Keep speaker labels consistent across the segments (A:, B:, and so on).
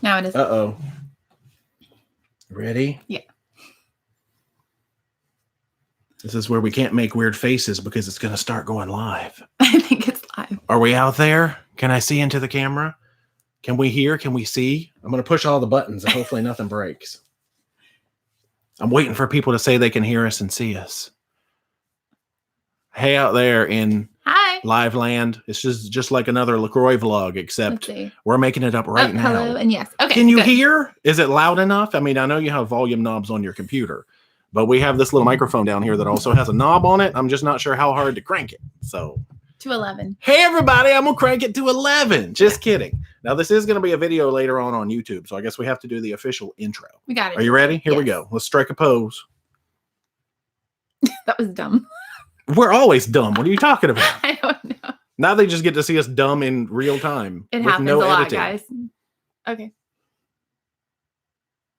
A: Now it is.
B: Uh-oh. Ready?
A: Yeah.
B: This is where we can't make weird faces because it's going to start going live.
A: I think it's live.
B: Are we out there? Can I see into the camera? Can we hear? Can we see? I'm going to push all the buttons and hopefully nothing breaks. I'm waiting for people to say they can hear us and see us. Hey, out there in live land. It's just like another LaCroix vlog, except we're making it up right now.
A: Hello, and yes. Okay.
B: Can you hear? Is it loud enough? I mean, I know you have volume knobs on your computer, but we have this little microphone down here that also has a knob on it. I'm just not sure how hard to crank it. So
A: to 11.
B: Hey, everybody, I'm going to crank it to 11. Just kidding. Now, this is going to be a video later on YouTube, so I guess we have to do the official intro.
A: We got it.
B: Are you ready? Here we go. Let's strike a pose.
A: That was dumb.
B: We're always dumb. What are you talking about?
A: I don't know.
B: Now they just get to see us dumb in real time.
A: It happens a lot, guys. Okay.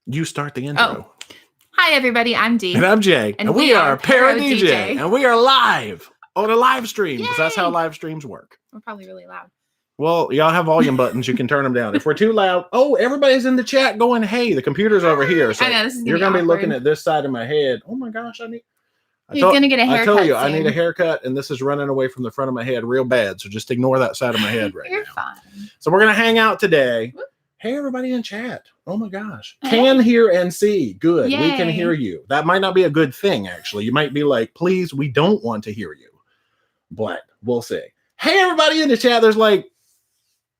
B: You start the intro.
A: Oh. Hi, everybody. I'm Dee.
B: And I'm Jay. And we are ParoDeeJay. And we are live on a live stream. Because that's how live streams work.
A: We're probably really loud.
B: Well, y'all have volume buttons. You can turn them down. If we're too loud, everybody's in the chat going, hey, the computer's over here. So
A: I know, this is
B: you're going to be looking at this side of my head. Oh, my gosh.
A: He's going to get a haircut.
B: I told you,
A: soon.
B: I need a haircut, and this is running away from the front of my head real bad. So just ignore that side of my head right now.
A: You're fine.
B: So we're going to hang out today. Whoop. Hey, everybody in chat. Oh, my gosh. Can hear and see. Good.
A: Yay.
B: We can hear you. That might not be a good thing, actually. You might be like, please, we don't want to hear you. But we'll see. Hey, everybody in the chat. There's like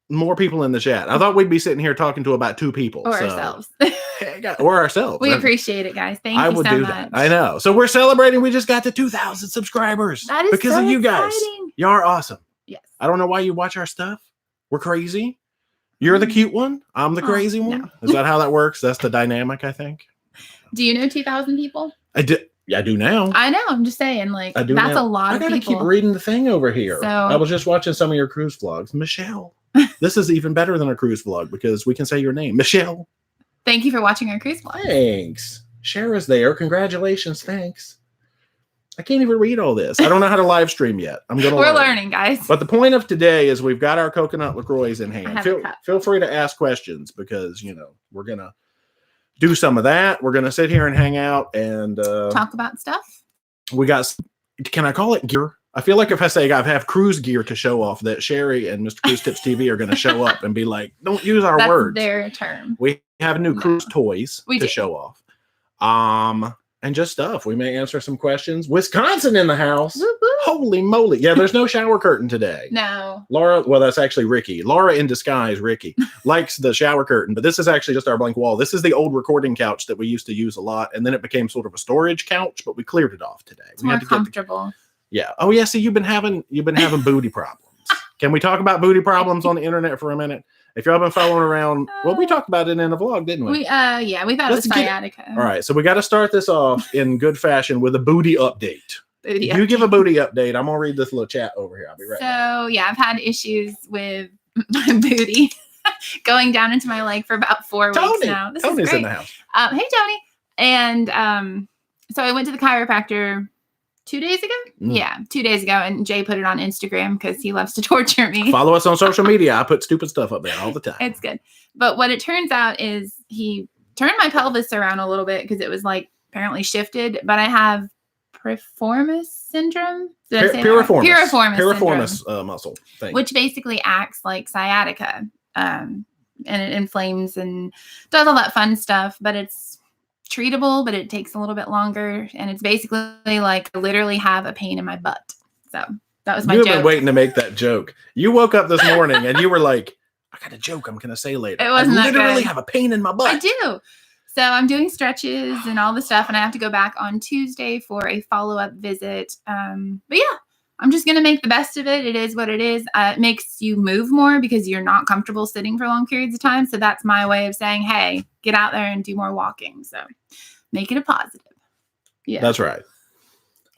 B: more people in the chat. I thought we'd be sitting here talking to about 2 people.
A: Or ourselves.
B: Or ourselves.
A: We appreciate it, guys. Thank you so much.
B: That. I know. So we're celebrating. We just got to 2,000 subscribers.
A: That is
B: because
A: so
B: of you guys.
A: exciting.
B: Y'all are awesome.
A: Yes.
B: I don't know why you watch our stuff. We're crazy. You're the cute one. I'm the crazy one.
A: No.
B: Is that how that works? That's the dynamic, I think.
A: Do you know 2,000 people?
B: I do. Yeah, I do now.
A: I know. I'm just saying, like, that's
B: now.
A: a lot of people.
B: I gotta keep reading the thing over here.
A: So,
B: I was just watching some of your cruise vlogs. Michelle. This is even better than a cruise vlog because we can say your name. Michelle.
A: Thank you for watching our cruise vlog.
B: Thanks. Shara's there. Congratulations. Thanks. I can't even read all this. I don't know how to live stream yet.
A: We're learning, guys.
B: But the point of today is we've got our coconut LaCroix in hand. Feel free to ask questions because, we're going to do some of that. We're going to sit here and hang out and
A: talk about stuff.
B: We got, can I call it gear? I feel like if I say I have cruise gear to show off, that Sherry and Mr. Cruise Tips TV are going to show up and be like, don't use our words.
A: That's their term.
B: We have new cruise toys to show off. And just stuff. We may answer some questions. Wisconsin in the house.
A: Woo-hoo.
B: Holy moly. Yeah, there's no shower curtain today.
A: No.
B: Laura, well, that's actually Ricky. Laura in disguise, Ricky, likes the shower curtain, but this is actually just our blank wall. This is the old recording couch that we used to use a lot, and then it became sort of a storage couch, but we cleared it off today.
A: It's more comfortable.
B: Yeah. Oh, yeah. See, you've been having booty problems. Can we talk about booty problems on the internet for a minute? If y'all been following around, well, we talked about it in a vlog, didn't we?
A: We thought it was sciatica.
B: All right, so we got to start this off in good fashion with a booty update. You give a booty update. I'm gonna read this little chat over here. I'll be right back.
A: So yeah, I've had issues with my booty going down into my leg for about 4 weeks now.
B: Tony's in the house.
A: Hey, Tony. And so I went to the chiropractor 2 days ago. Yeah, 2 days ago, and Jay put it on Instagram because he loves to torture me.
B: Follow us on social media. I put stupid stuff up there all the time.
A: It's good. But what it turns out is he turned my pelvis around a little bit because it was like apparently shifted. But I have piriformis syndrome. Did I say
B: piriformis muscle thing,
A: which basically acts like sciatica, and it inflames and does all that fun stuff. But it's treatable, but it takes a little bit longer, and it's basically like I literally have a pain in my butt. So that was my joke.
B: You've been waiting to make that joke. You woke up this morning and you were like, I got a joke I'm gonna say later.
A: It wasn't
B: I literally have a pain in my butt.
A: I do. So I'm doing stretches and all the stuff, and I have to go back on Tuesday for a follow-up visit. But yeah, I'm just going to make the best of it. It is what it is. It makes you move more because you're not comfortable sitting for long periods of time. So that's my way of saying, hey, get out there and do more walking. So make it a positive. Yeah,
B: that's right.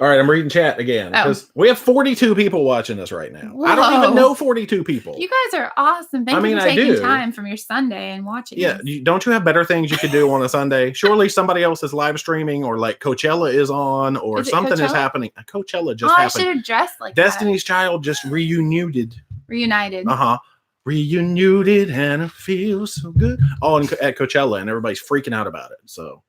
B: All right, I'm reading chat again because we have 42 people watching us right now. Whoa. I don't even know 42 people.
A: You guys are awesome. Thank you for taking time from your Sunday and watching.
B: Yeah, don't you have better things you could do on a Sunday? Surely somebody else is live streaming, or like Coachella is on, or something is happening. Coachella just happened.
A: I should have dressed like
B: Destiny's Child just reunited.
A: Reunited.
B: Reunited and it feels so good. Oh, and at Coachella, and everybody's freaking out about it. So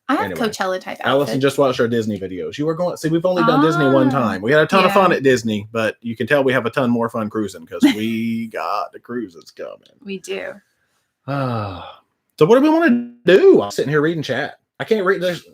A: I have
B: anyway,
A: Coachella type outfits.
B: Allison just watched our Disney videos. You were going. See, we've only done Disney one time. We had a ton of fun at Disney, but you can tell we have a ton more fun cruising because we got the cruises coming.
A: We do.
B: So what do we want to do? I'm sitting here reading chat. I can't read this.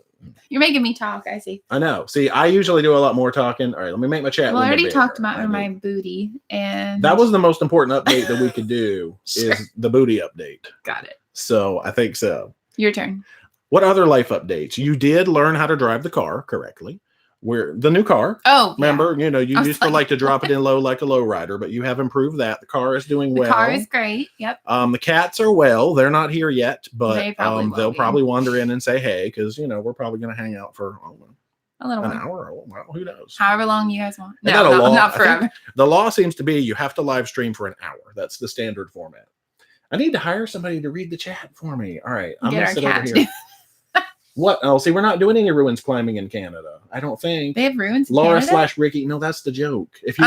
A: You're making me talk. I see.
B: I know. See, I usually do a lot more talking. All right, let me make my chat.
A: Well, I already talked about my booty, and
B: that was the most important update that we could do. Sure. Is the booty update.
A: Got it.
B: So I think so.
A: Your turn.
B: What other life updates? You did learn how to drive the car correctly. Where the new car.
A: Oh,
B: remember, you used to like to drop it in low like a low rider, but you have improved that. The car is doing well.
A: The car is great. Yep.
B: The cats are well. They're not here yet, but they'll probably wander in and say hey, because we're probably going to hang out for
A: a little
B: an
A: while.
B: Hour. Well, who knows?
A: However long you guys want.
B: No,
A: not forever.
B: The law seems to be you have to live stream for an hour. That's the standard format. I need to hire somebody to read the chat for me. All right, I'm going to sit over here. What? Oh, see, we're not doing any ruins climbing in Canada. I don't think
A: they have ruins.
B: Laura / Ricky. No, that's the joke. If you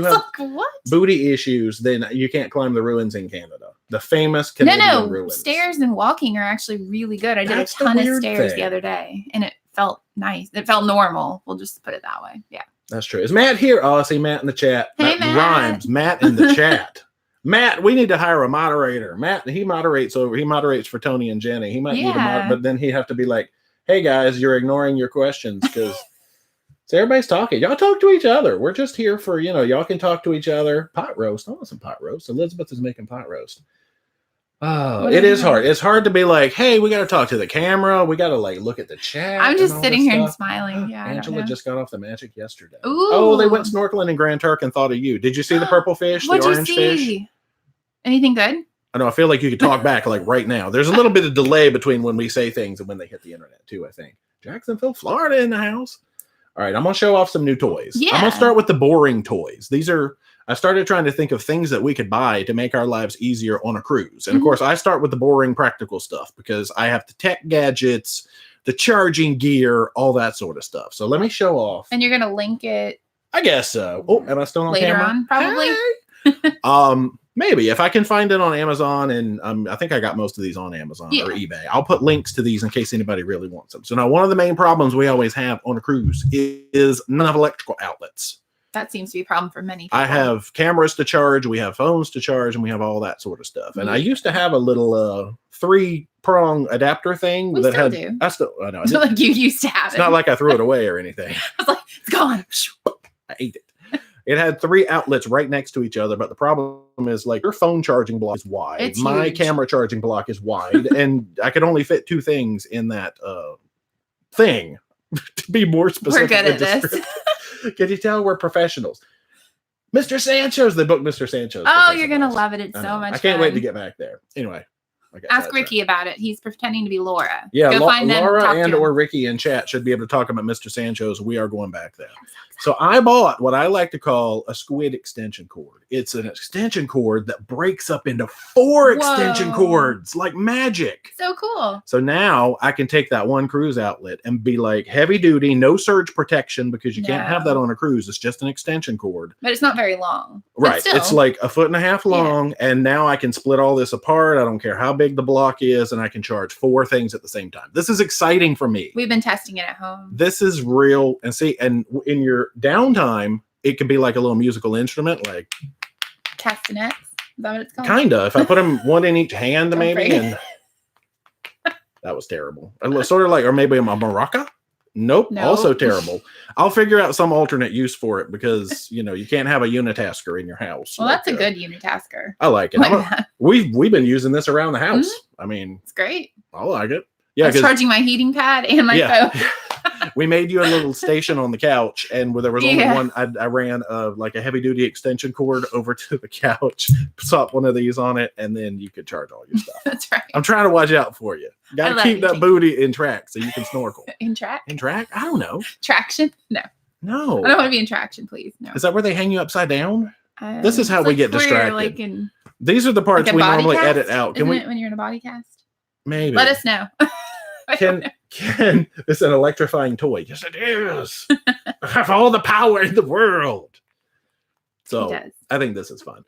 B: have
A: what?
B: Booty issues, then you can't climb the ruins in Canada. The famous Canadian ruins.
A: Stairs and walking are actually really good. I did a ton of stairs the other day, and it felt nice. It felt normal. We'll just put it that way. Yeah,
B: that's true. Is Matt here? Oh, I see Matt in the chat.
A: Hey, Matt.
B: Rhymes. Matt in the chat. Matt, we need to hire a moderator. Matt, he moderates for Tony and Jenny. He might need a but then he'd have to be like, hey guys, you're ignoring your questions because so everybody's talking. Y'all talk to each other. We're just here for, y'all can talk to each other. Pot roast. I want some pot roast. Elizabeth is making pot roast. Oh, it is hard. It's hard to be like, hey, we got to talk to the camera. We got to look at the chat.
A: I'm just sitting here and smiling. Yeah.
B: Angela just got off the Magic yesterday.
A: Ooh.
B: Oh, they went snorkeling in Grand Turk and thought of you. Did you see the purple fish? The orange fish?
A: Anything good?
B: I know. I feel like you could talk back right now. There's a little bit of delay between when we say things and when they hit the internet too, I think. Jacksonville, Florida in the house. All right. I'm going to show off some new toys.
A: Yeah.
B: I'm going to start with the boring toys. I started trying to think of things that we could buy to make our lives easier on a cruise. And of course, I start with the boring practical stuff because I have the tech gadgets, the charging gear, all that sort of stuff. So let me show off.
A: And you're going to link it.
B: I guess so. Oh, am I still on
A: later
B: camera?
A: On, probably.
B: Hey. Maybe if I can find it on Amazon, and I think I got most of these on Amazon or eBay. I'll put links to these in case anybody really wants them. So now one of the main problems we always have on a cruise is none of electrical outlets.
A: That seems to be a problem for many people.
B: I have cameras to charge, we have phones to charge, and we have all that sort of stuff. And I used to have a little 3-prong adapter thing.
A: We still do.
B: I know.
A: It's not like you used to have it.
B: It's not like I threw it away or anything.
A: I was like, it's gone.
B: I ate it. It had 3 outlets right next to each other, but the problem is your phone charging block is wide.
A: It's
B: my
A: huge.
B: Camera charging block is wide, and I could only fit 2 things in that thing. To be more specific,
A: we're good at this.
B: Can you tell we're professionals? Mr. Sancho's, they booked Mr. Sancho's.
A: Oh, you're gonna love it. It's so much.
B: I can't
A: fun.
B: wait to get back there. Anyway.
A: Ask Ricky about it. He's pretending to be Laura.
B: Yeah,
A: Go find them,
B: Laura and or Ricky in chat should be able to talk about Mr. Sancho's. We are going back there. So I bought what I like to call a squid extension cord. It's an extension cord that breaks up into 4 extension cords like magic.
A: So cool.
B: So now I can take that one cruise outlet and be like heavy duty, no surge protection because you can't have that on a cruise. It's just an extension cord.
A: But it's not very long.
B: Right. It's like 1.5 feet long. And now I can split all this apart. I don't care how big the block is. And I can charge 4 things at the same time. This is exciting for me.
A: We've been testing it at home.
B: This is real. And see, and in your downtime, it can be like a little musical instrument, like
A: castanets. Is that what it's called?
B: Kinda. If I put them one in each hand, maybe. And that was terrible. Sort of like, or maybe a maraca. Nope. Also terrible. I'll figure out some alternate use for it because you can't have a unitasker in your house.
A: Well, that's a good unitasker.
B: I like it. We've been using this around the house. I mean,
A: it's great.
B: I like it. Yeah,
A: I was charging my heating pad and my phone.
B: We made you a little station on the couch, and there was only one. I ran like a heavy duty extension cord over to the couch, slap one of these on it, and then you could charge all your stuff.
A: That's right.
B: I'm trying to watch out for you. Got to keep that booty in track so you can snorkel.
A: In track?
B: In track? I don't know.
A: Traction? No.
B: No.
A: I don't want to be in traction, please. No.
B: Is that where they hang you upside down? This is how we get distracted. These are the parts we normally edit out.
A: Isn't it when you're in a body cast?
B: Maybe.
A: Let us know.
B: Can it's an electrifying toy? Yes, it is. I have all the power in the world. So I think this is fun.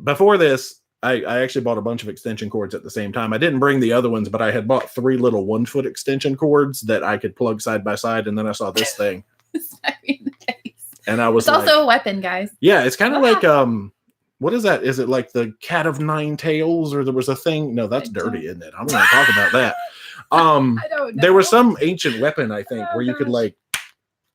B: Before this, I actually bought a bunch of extension cords at the same time. I didn't bring the other ones, but I had bought 3 little 1-foot extension cords that I could plug side by side. And then I saw this thing. And I was
A: it's also a weapon, guys.
B: Yeah, it's kind of like what is that? Is it like the cat of 9 tails, or there was a thing? No, that's dirty, isn't it? I'm going to talk about that.
A: I don't know.
B: There was some ancient weapon, I think, where you could like.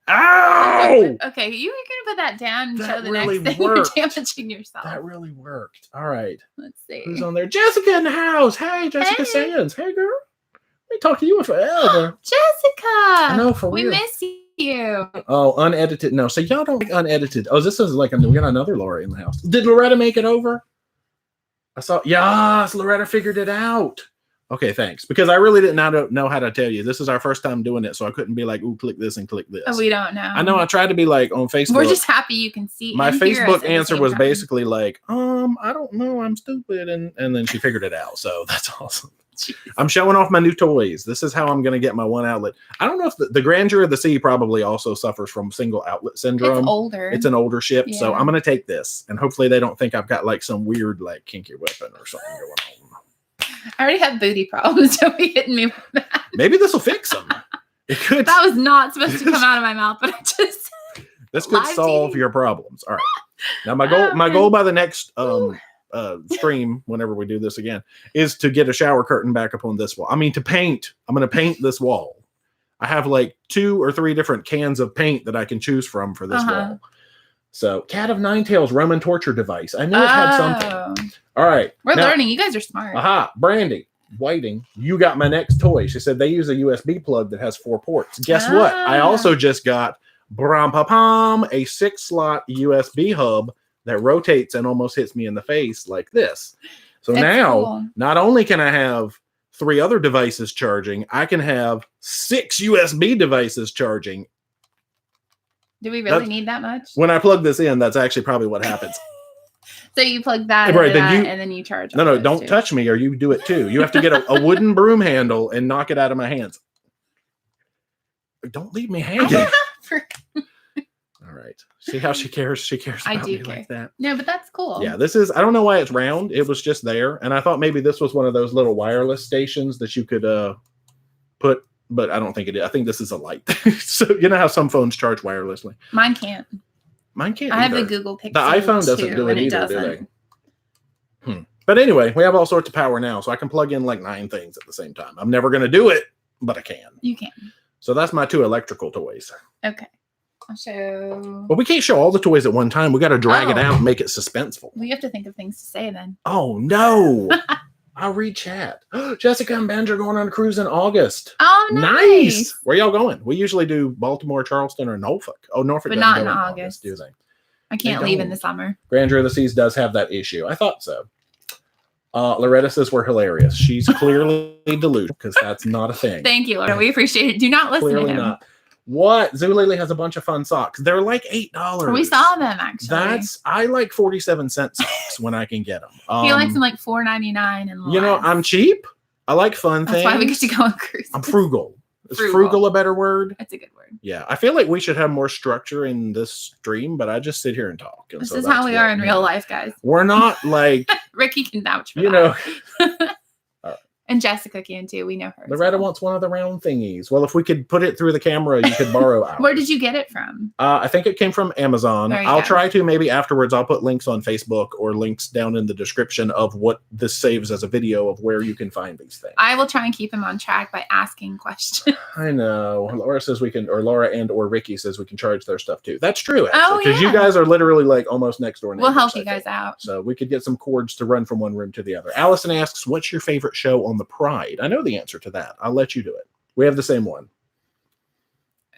B: Ow!
A: Okay, you were gonna put that down and show the
B: really
A: next thing
B: worked.
A: you're damaging yourself.
B: That really worked. All right.
A: Let's see.
B: Who's on there? Jessica in the house. Hey, Jessica Sands. Hey, girl. Let me talk to you in forever.
A: Jessica.
B: I know, for
A: we
B: real.
A: miss you.
B: Oh, unedited. No, so y'all don't like unedited. Oh, this is like we got another Laura in the house. Did Loretta make it over? I saw. Yes, Loretta figured it out. Okay, thanks. Because I really didn't know how to tell you. This is our first time doing it, so I couldn't be like, ooh, click this and click this.
A: Oh, we don't know.
B: I know. I tried to be like on Facebook.
A: We're just happy you can see.
B: My Facebook answer was basically like, I don't know, I'm stupid. And then she figured it out. So that's awesome. Jeez. I'm showing off my new toys. This is how I'm going to get my one outlet. I don't know if the Grandeur of the Sea probably also suffers from single outlet syndrome.
A: It's older.
B: It's an older ship.
A: Yeah.
B: So I'm going to take this. And hopefully they don't think I've got like some weird, like kinky weapon or something going on.
A: I already have booty problems. Don't be hitting me with that.
B: Maybe this will fix them. It could.
A: That was not supposed to come out of my mouth, but I just.
B: This could solve your problems. All right. Now my goal by the next stream, whenever we do this again, is to get a shower curtain back up on this wall. I mean, to paint. I'm going to paint this wall. I have like 2 or 3 different cans of paint that I can choose from for this wall. So, Cat of 9 Tails Roman torture device. I knew it had something. All right.
A: We're learning. You guys are smart.
B: Aha. Brandy, Whiting, you got my next toy. She said they use a USB plug that has 4 ports. Guess what? I also just got a 6-slot USB hub that rotates and almost hits me in the face like this. So now, not only can I have 3 other devices charging, I can have 6 USB devices charging.
A: Do we really need that much?
B: When I plug this in, that's actually probably what happens.
A: So you plug that,
B: right,
A: and then you charge.
B: No, don't touch me or you do it too. You have to get a wooden broom handle and knock it out of my hands. Don't leave me hanging. All right. See how she cares? She cares about me like that.
A: No, but that's cool.
B: Yeah, this is, I don't know why it's round. It was just there. And I thought maybe this was one of those little wireless stations that you could put, but I don't think it is. I think this is a light. So you know how some phones charge wirelessly?
A: Mine can't.
B: Mine can't.
A: I have the Google Pixel.
B: The iPhone doesn't do it either, do they? But anyway, we have all sorts of power now, so I can plug in like 9 things at the same time. I'm never going to do it, but I can.
A: You can.
B: So that's my 2 electrical toys.
A: Okay. I'll show.
B: But we can't show all the toys at one time. We got to drag it out and make it suspenseful.
A: We have to think of things to say then.
B: Oh, no. I'll read chat. Jessica and Benj are going on a cruise in August.
A: Oh, nice.
B: Where y'all going? We usually do Baltimore, Charleston, or Norfolk. Oh, Norfolk,
A: but not in August. I can't leave in the summer.
B: Grandeur of the Seas does have that issue. I thought so. Loretta says we're hilarious. She's clearly delusional because that's not a thing.
A: Thank you, Loretta. We appreciate it. Do not listen to him. Not.
B: What? Zulily has a bunch of fun socks. They're like $8.
A: We saw them actually.
B: I like 47-cent socks when I can get them.
A: He likes them like $4.99 and
B: you know, I'm cheap. I like fun things.
A: That's why we get to go on cruise.
B: I'm frugal. Is frugal a better word?
A: That's a good word.
B: Yeah, I feel like we should have more structure in this stream, but I just sit here and talk. And
A: this is how we are in real life, guys.
B: We're not like
A: Ricky can vouch for
B: you
A: that.
B: know.
A: And Jessica can too. We know her.
B: Loretta wants one of the round thingies. Well, if we could put it through the camera, you could borrow ours.
A: Where did you get it from?
B: I think it came from Amazon. I'll try to maybe afterwards. I'll put links on Facebook or links down in the description of what this saves as a video of where you can find these things.
A: I will try and keep him on track by asking questions.
B: I know. Laura says we can, or Laura and or Ricky says we can charge their stuff too. That's true, actually, because you guys are literally like almost next door.
A: We'll help you guys out.
B: So we could get some cords to run from one room to the other. Allison asks, "What's your favorite show on the Pride?" I know the answer to that. I'll let you do it. We have the same one.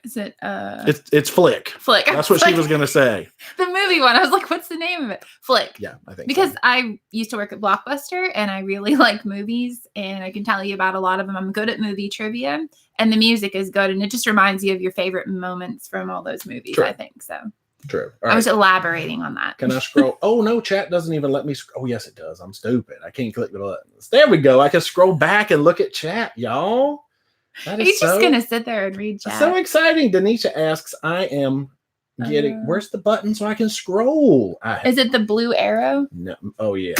A: Is it
B: it's Flick.
A: Flick.
B: That's what she was gonna say.
A: The movie one. I was like, what's the name of it? Flick.
B: Yeah, I think
A: because I used to work at Blockbuster and I really like movies and I can tell you about a lot of them. I'm good at movie trivia and the music is good and it just reminds you of your favorite moments from all those movies, I think. So
B: true.
A: I was elaborating on that.
B: Can I scroll? Oh no, chat doesn't even let me oh yes it does. I'm stupid. I can't click the buttons. There we go. I can scroll back and look at chat, y'all.
A: He's just gonna sit there and read chat.
B: So exciting. Denisha asks, I am getting where's the button so I can scroll?
A: Is it the blue arrow?
B: No. Oh yeah.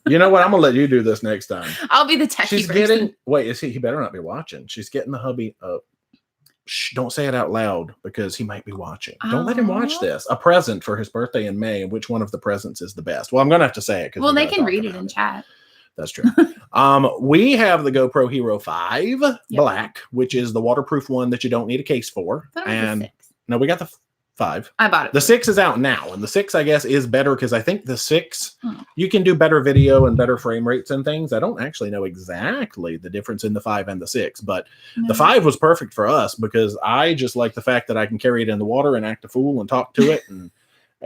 B: You know what? I'm gonna let you do this next time.
A: I'll be the techie
B: She's
A: person.
B: getting. Wait, is he better not be watching? She's getting the hubby. Shh, don't say it out loud because he might be watching. Don't let him watch this. A present for his birthday in May. Which one of the presents is the best? Well, I'm gonna have to say it.
A: Well, they can read it in chat.
B: That's true. We have the GoPro Hero 5 Black, which is the waterproof one that you don't need a case for. And no, we got the 5.
A: I bought it.
B: The 6 is out now, and the 6, I guess, is better because I think the 6 you can do better video and better frame rates and things. I don't actually know exactly the difference in the 5 and the 6, but the 5 was perfect for us because I just like the fact that I can carry it in the water and act a fool and talk to it,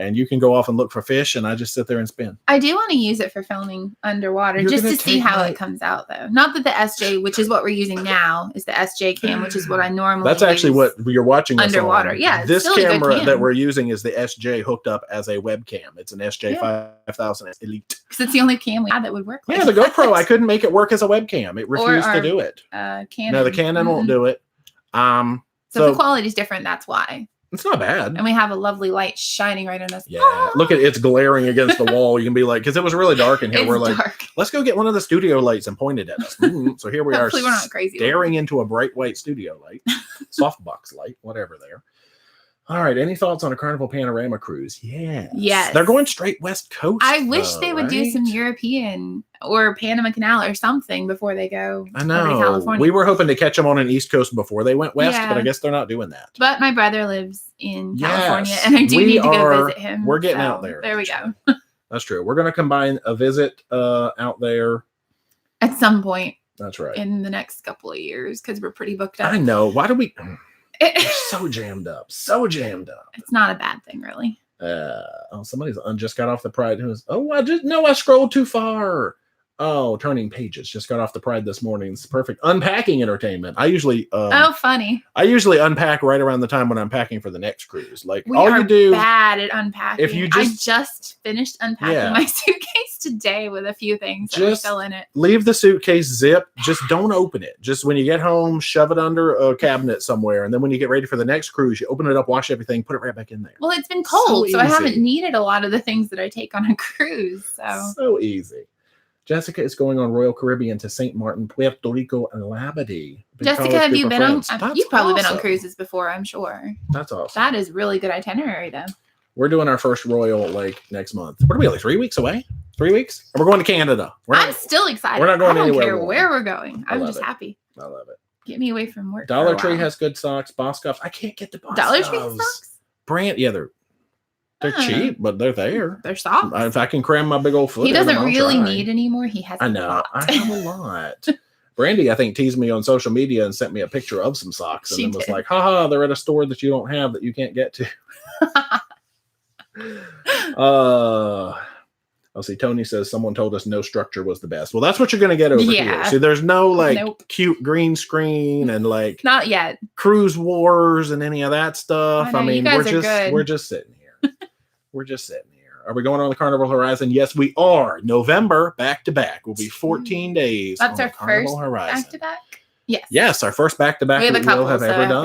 B: and you can go off and look for fish, and I just sit there and spin.
A: I do want to use it for filming underwater just to see how it comes out, though. Not that the SJ, which is what we're using now, is the SJ cam, which is what I normally
B: That's actually what you're watching
A: underwater.
B: On.
A: Yeah,
B: this camera that we're using is the SJ hooked up as a webcam. It's an SJ 5000 Elite.
A: Because it's the only cam we had that would work.
B: Yeah, the GoPro, I couldn't make it work as a webcam. It refused to do it.
A: Canon.
B: No, the Canon won't do it.
A: So the quality is different. That's why.
B: It's not bad.
A: And we have a lovely light shining right on us.
B: Yeah. Look at it's glaring against the wall. You can be like, because it was really dark in here. We're like, let's go get one of the studio lights and point it at us. So here we are.
A: Hopefully we're not crazy.
B: Staring into a bright white studio light, softbox light, whatever there. All right. Any thoughts on a Carnival Panorama cruise? Yes. They're going straight West Coast.
A: I wish they would do some European or Panama Canal or something before they go
B: I know.
A: over to California.
B: We were hoping to catch them on an East Coast before they went west, but I guess they're not doing that.
A: But my brother lives in California, and I do need to go visit him.
B: We're getting out there.
A: There we go.
B: That's true. We're going to combine a visit out there.
A: At some point.
B: That's right.
A: In the next couple of years, because we're pretty booked up.
B: I know. Why do we... We're so jammed up.
A: It's not a bad thing, really.
B: Somebody's just got off the Pride. I scrolled too far. Oh, turning pages. Just got off the Pride this morning. It's perfect unpacking entertainment. I usually
A: funny.
B: I usually unpack right around the time when I'm packing for the next cruise. Like
A: we are bad at unpacking.
B: If you
A: I just finished unpacking my suitcase today with a few things that were still in it.
B: Leave the suitcase zipped. Just don't open it. Just when you get home, shove it under a cabinet somewhere, and then when you get ready for the next cruise, you open it up, wash everything, put it right back in there.
A: Well, it's been cold, so I haven't needed a lot of the things that I take on a cruise.
B: So easy. Jessica is going on Royal Caribbean to St. Martin, Puerto Rico, and Labadee.
A: Jessica, have you been on? You've probably been on cruises before, I'm sure.
B: That's awesome.
A: That is really good itinerary, though.
B: We're doing our first Royal next month. What are we, 3 weeks away? 3 weeks? And we're going to Canada.
A: I'm still excited.
B: We're not going
A: anywhere.
B: I don't care
A: where we're going. I'm just happy.
B: I love it.
A: Get me away from work.
B: Dollar Tree has good socks. Boscov's. I can't get the Boscov's.
A: Dollar Tree socks?
B: They're cheap, but they're there.
A: They're soft.
B: If I can cram my big old foot,
A: he doesn't really need anymore. He has.
B: I know. I have a lot. Brandy, I think, teased me on social media and sent me a picture of some socks, and then was like, "Haha, they're at a store that you don't have that you can't get to." I'll see. Tony says someone told us no structure was the best. Well, that's what you're going to get over here. See, there's no cute green screen and
A: not yet
B: cruise wars and any of that stuff. I mean, we're just sitting here. We're just sitting here. Are we going on the Carnival Horizon? Yes, we are. November back to back will be 14 days.
A: That's our
B: Carnival
A: first
B: Horizon.
A: Back to back. Yes.
B: Yes, our first back to back
A: we
B: will have ever done.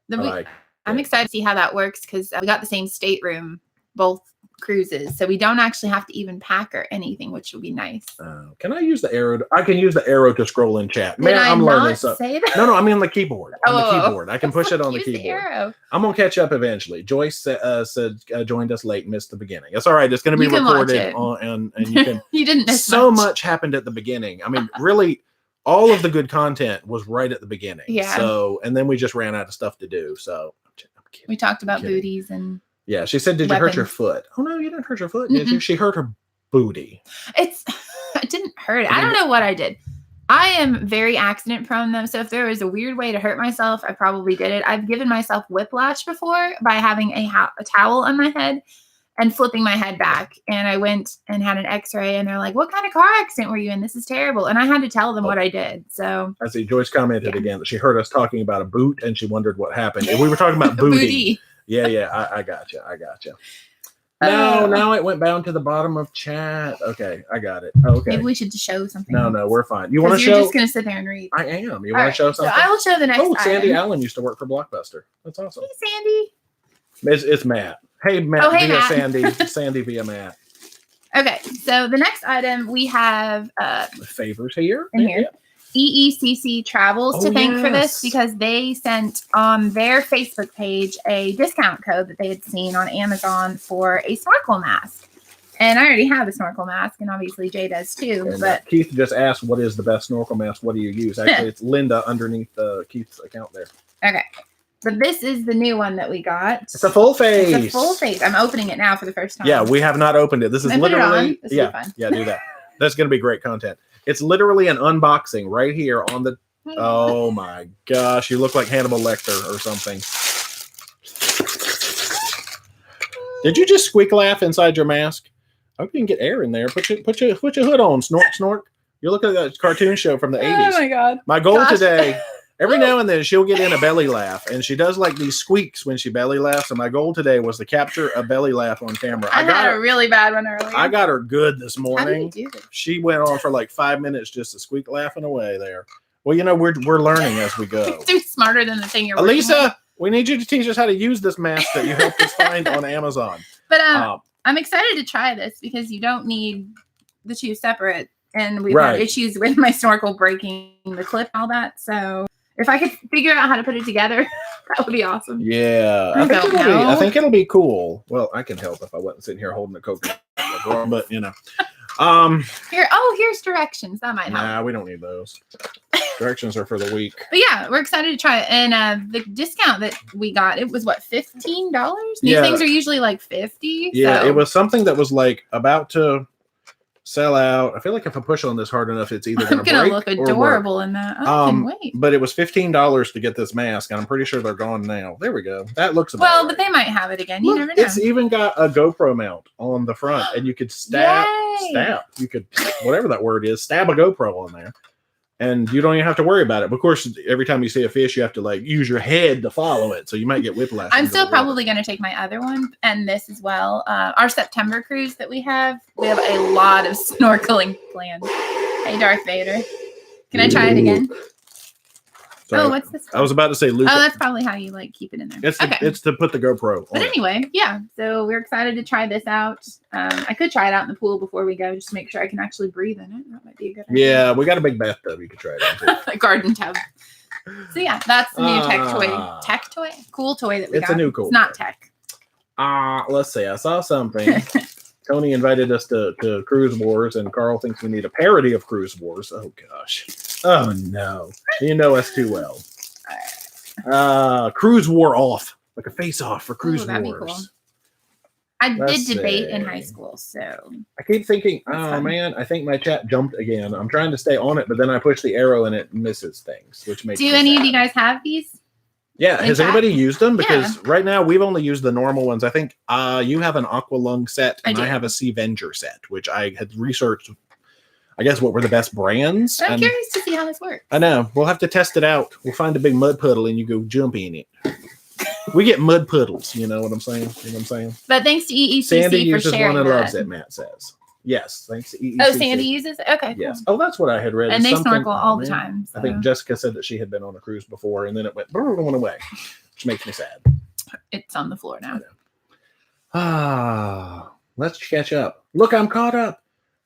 A: Remember. I'm excited to see how that works because we got the same stateroom both cruises, so we don't actually have to even pack or anything, which will be nice.
B: Can I use the arrow? I can use the arrow to scroll in chat.
A: Man, I'm learning something.
B: No, I mean the keyboard. On the keyboard. I can push it on the keyboard.
A: The arrow.
B: I'm gonna catch up eventually. Joyce said joined us late, missed the beginning. That's all right. It's gonna be recorded and you can.
A: You didn't miss
B: so much happened at the beginning. I mean, really, all of the good content was right at the beginning.
A: Yeah.
B: So, and then we just ran out of stuff to do. So I'm kidding.
A: We talked about booties and.
B: Yeah, she said, "Did you hurt your foot?" Oh no, you didn't hurt your foot. Did you? She hurt her booty.
A: It didn't hurt. I don't know what I did. I am very accident prone though, so if there was a weird way to hurt myself, I probably did it. I've given myself whiplash before by having a towel on my head and flipping my head back. And I went and had an X-ray, and they're like, "What kind of car accident were you in? This is terrible." And I had to tell them what I did. So I see
B: Joyce commented again that she heard us talking about a boot and she wondered what happened. And we were talking about booty. Yeah, I got you. Now it went down to the bottom of chat. Okay, I got it. Okay.
A: Maybe we should show something.
B: No, we're fine. You want to show?
A: You're just going to sit there and read.
B: I am. You want to show something?
A: So I will show the next item.
B: Sandy Allen used to work for Blockbuster. That's awesome.
A: Hey, Sandy.
B: It's Matt. Hey, Matt via Matt. Sandy via Matt.
A: Okay, so the next item we have
B: favors here.
A: in here. EECC Travels to thank for this because they sent on their Facebook page a discount code that they had seen on Amazon for a snorkel mask. And I already have a snorkel mask, and obviously Jay does too.
B: And,
A: but
B: Keith just asked, what is the best snorkel mask? What do you use? Actually, it's Linda underneath Keith's account there.
A: Okay. But this is the new one that we got.
B: It's a full face.
A: It's a full face. I'm opening it now for the first time.
B: Yeah, we have not opened it. This is literally...
A: This will be fun.
B: Yeah, do that. That's going to be great content. It's literally an unboxing right here on the... Oh my gosh, you look like Hannibal Lecter or something. Did you just squeak laugh inside your mask? I hope you can get air in there. Put your hood on, snort. You look like a cartoon show from the 80s.
A: Oh my god.
B: My goal today... Every now and then she'll get in a belly laugh, and she does like these squeaks when she belly laughs. And my goal today was to capture a belly laugh on camera.
A: I got a really bad one earlier.
B: I got her good this morning.
A: How did you do this?
B: She went on for like 5 minutes just to squeak laughing away there. Well, you know, we're learning as we go.
A: You're smarter than the thing you're
B: Elisa, we need you to teach us how to use this mask that you helped us find on Amazon.
A: But I'm excited to try this because you don't need the two separate. And we've had issues with my snorkel breaking the clip and all that. So... if I could figure out how to put it together, that would be awesome.
B: Yeah. I think it'll be cool. Well, I can help if I wasn't sitting here holding the coconut, but you know.
A: Here's directions. That might help.
B: Nah, we don't need those. Directions are for the week.
A: But yeah, we're excited to try it. And the discount that we got, it was what, $15? New things are usually like $50.
B: Yeah,
A: so.
B: It was something that was like about to sell out. I feel like if I push on this hard enough, it's either going to
A: look adorable in that. I can wait.
B: But it was $15 to get this mask, and I'm pretty sure they're gone now. There we go. That looks about right.
A: But they might have it again. You never know.
B: It's even got a GoPro mount on the front, and you could stab. You could, whatever that word is, stab a GoPro on there. And you don't even have to worry about it. But of course, every time you see a fish, you have to like use your head to follow it. So you might get whiplash.
A: I'm still probably going to take my other one and this as well. Our September cruise that we have a lot of snorkeling planned. Hey, Darth Vader. Can I try it again? Sorry. Oh, what's this?
B: I was about to say Luke.
A: Oh, that's probably how you like keep it in there.
B: It's to put the GoPro on.
A: But anyway, yeah. So we're excited to try this out. I could try it out in the pool before we go, just to make sure I can actually breathe in it. That might be a good idea.
B: Yeah, we got a big bathtub you could try it in.
A: A garden tub. So yeah, that's the new tech toy. Cool toy that we got.
B: It's a new cool.
A: It's not tech.
B: Let's see. I saw something. Tony invited us to Cruise Wars, and Carl thinks we need a parody of Cruise Wars. Oh, gosh. Oh, no. You know us too well. Cruise War Off. Like a face-off for Cruise Wars. Be cool.
A: I did debate in high school, so...
B: I keep thinking, man, I think my chat jumped again. I'm trying to stay on it, but then I push the arrow and it misses things, which makes
A: Do any of you guys have these?
B: Yeah, has anybody used them? Because right now we've only used the normal ones. I think you have an Aqua Lung set and I have a Sea Venger set, which I had researched, I guess, what were the best brands.
A: I'm curious to see how this works.
B: I know. We'll have to test it out. We'll find a big mud puddle and you go jump in it. We get mud puddles, you know what I'm saying? You know what I'm saying?
A: But thanks to EECC
B: Sandy
A: for
B: uses
A: sharing
B: one and
A: that.
B: loves it, Matt says. Yes, thanks to EECC.
A: Oh, Sandy uses it? Okay,
B: yes. Cool. Oh, that's what I had read.
A: And they snorkel all the time. So.
B: I think Jessica said that she had been on a cruise before, and then it went away, which makes me sad.
A: It's on the floor
B: now. Let's catch up. Look, I'm caught up.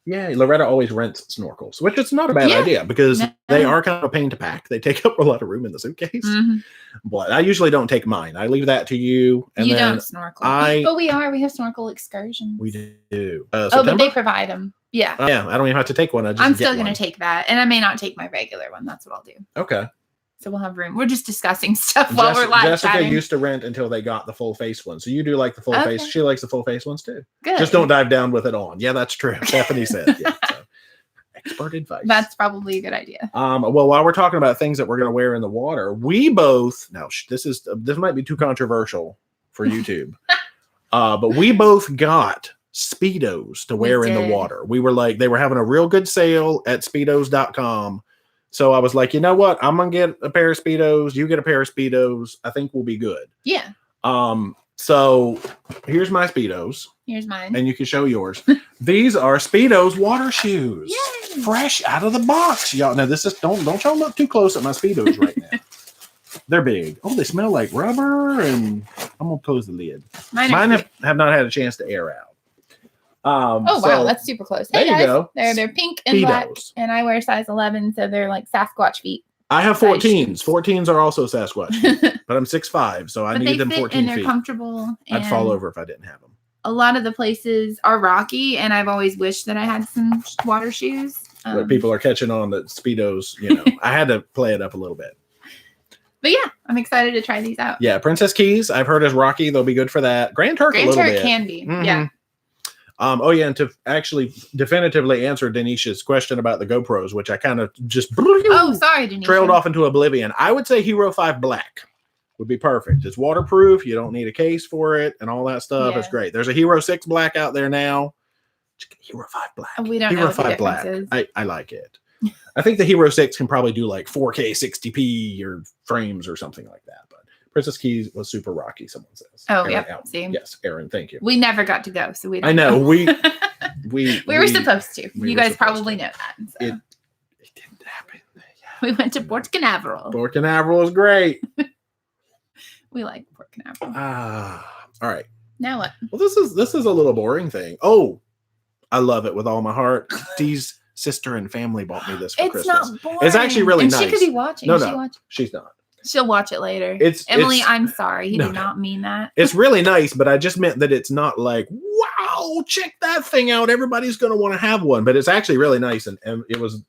B: Yay. Loretta always rents snorkels, which is not a bad idea because they are kind of a pain to pack. They take up a lot of room in the suitcase. Mm-hmm. But I usually don't take mine. I leave that to you. And
A: you don't snorkel. But we have snorkel excursions.
B: We do.
A: But they provide them. Yeah.
B: Yeah, I don't even have to take one.
A: I'm still going to take that. And I may not take my regular one. That's what I'll do.
B: Okay.
A: So we'll have room. We're just discussing stuff while we're live
B: Jessica
A: chatting.
B: Used to rent until they got the full face one. So you do like the full face. She likes the full face ones too.
A: Good.
B: Just don't dive down with it on. Yeah, that's true. Stephanie said. Yeah, so. Expert advice.
A: That's probably a good idea.
B: Well, while we're talking about things that we're going to wear in the water, we both this might be too controversial for YouTube, but we both got Speedos to wear in the water. We were like, they were having a real good sale at Speedos.com. So I was like, you know what? I'm going to get a pair of Speedos. You get a pair of Speedos. I think we'll be good.
A: Yeah.
B: So here's my Speedos.
A: Here's mine.
B: And you can show yours. These are Speedos water shoes.
A: Yay.
B: Fresh out of the box. Y'all, now this is, don't y'all look too close at my Speedos right now. They're big. Oh, they smell like rubber. And I'm going to close the lid. Mine have not had a chance to air
A: Oh wow,
B: so
A: that's super close.
B: there
A: Hey
B: you
A: guys,
B: go.
A: they're pink and black,
B: Speedos.
A: and I wear size 11, so they're like Sasquatch feet.
B: I have
A: Size
B: 14s.
A: shoes.
B: 14s are also Sasquatch feet, but I'm 6'5", so I
A: But
B: needed
A: they
B: them
A: fit
B: 14
A: and they're
B: feet.
A: comfortable.
B: I'd fall
A: and
B: over if I didn't have them.
A: A lot of the places are rocky, and I've always wished that I had some water shoes.
B: But people are catching on that Speedos, you know, I had to play it up a little bit.
A: But yeah, I'm excited to try these out.
B: Yeah, Princess Keys, I've heard is rocky. They'll be good for that. Grand Turk a
A: Grand
B: little
A: Turk
B: bit.
A: can be,
B: Mhm.
A: yeah.
B: Oh yeah, and to actually definitively answer Denisha's question about the GoPros, which I kind of just
A: sorry, Denisha.
B: trailed off into oblivion. I would say Hero 5 Black would be perfect. It's waterproof. You don't need a case for it and all that stuff.
A: Yeah.
B: It's great. There's a Hero 6 Black out there now. Hero 5 Black.
A: We don't
B: Hero
A: know what the
B: 5
A: difference
B: Black.
A: is.
B: I like it. I think the Hero 6 can probably do like 4K 60p or frames or something like that. But Princess Keys was super rocky, someone says.
A: Oh,
B: Aaron
A: yeah.
B: Allen.
A: See?
B: Yes, Aaron, thank you.
A: We never got to go, so we don't
B: I know. We
A: we were supposed to.
B: we
A: You
B: were
A: guys
B: supposed
A: probably
B: to.
A: know that. So.
B: It didn't happen. Yeah.
A: We went to Port Canaveral.
B: Port Canaveral is great.
A: We like Port Canaveral.
B: All right.
A: Now what?
B: Well, this is a little boring thing. Oh, I love it with all my heart. Dee's sister and family bought me this for
A: It's
B: Christmas.
A: not boring.
B: It's actually really
A: and
B: nice.
A: She could be watching.
B: No, she's not.
A: She'll watch it later.
B: It's
A: Emily,
B: it's,
A: I'm sorry. He
B: no,
A: did not mean that.
B: It's really nice, but I just meant that it's not like, wow, check that thing out. Everybody's going to want to have one. But it's actually really nice, and it was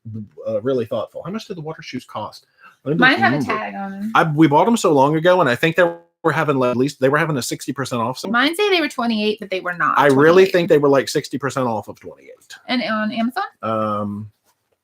B: really thoughtful. How much did the water shoes cost?
A: Mine have a tag on them.
B: We bought them so long ago, and I think they were having at least they were having a 60% off.
A: Mine say they were 28, but they were not.
B: I really think they were like 60% off of 28.
A: And on Amazon?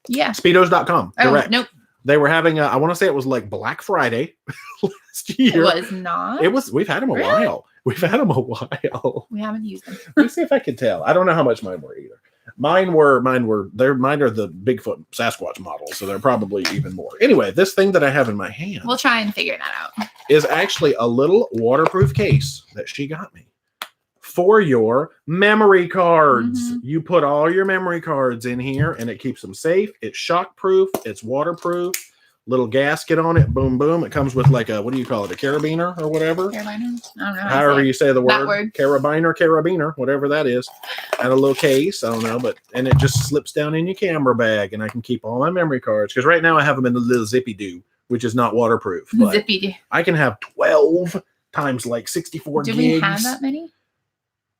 A: Yeah.
B: Speedos.com.
A: Oh,
B: Correct.
A: nope.
B: They were having I want to say it was like Black Friday last year.
A: It was not.
B: It was. We've had them a while. We've had them a while.
A: We haven't used them.
B: Let me see if I can tell. I don't know how much mine were either. Mine are the Bigfoot Sasquatch models, so they're probably even more. Anyway, this thing that I have in my hand
A: We'll try and figure that out.
B: is actually a little waterproof case that she got me for your memory cards. You put all your memory cards in here and it keeps them safe. It's shockproof. It's waterproof. Little gasket on it. Boom, boom. It comes with like a, what do you call it? A carabiner or whatever.
A: Carabiner? I don't know.
B: However you say the
A: That
B: word.
A: word.
B: Carabiner, whatever that is. And a little case. I don't know. And it just slips down in your camera bag and I can keep all my memory cards. Because right now I have them in the little zippy doo, which is not waterproof. But
A: Zippy do.
B: I can have 12 times like 64 gigs.
A: Do we have that many?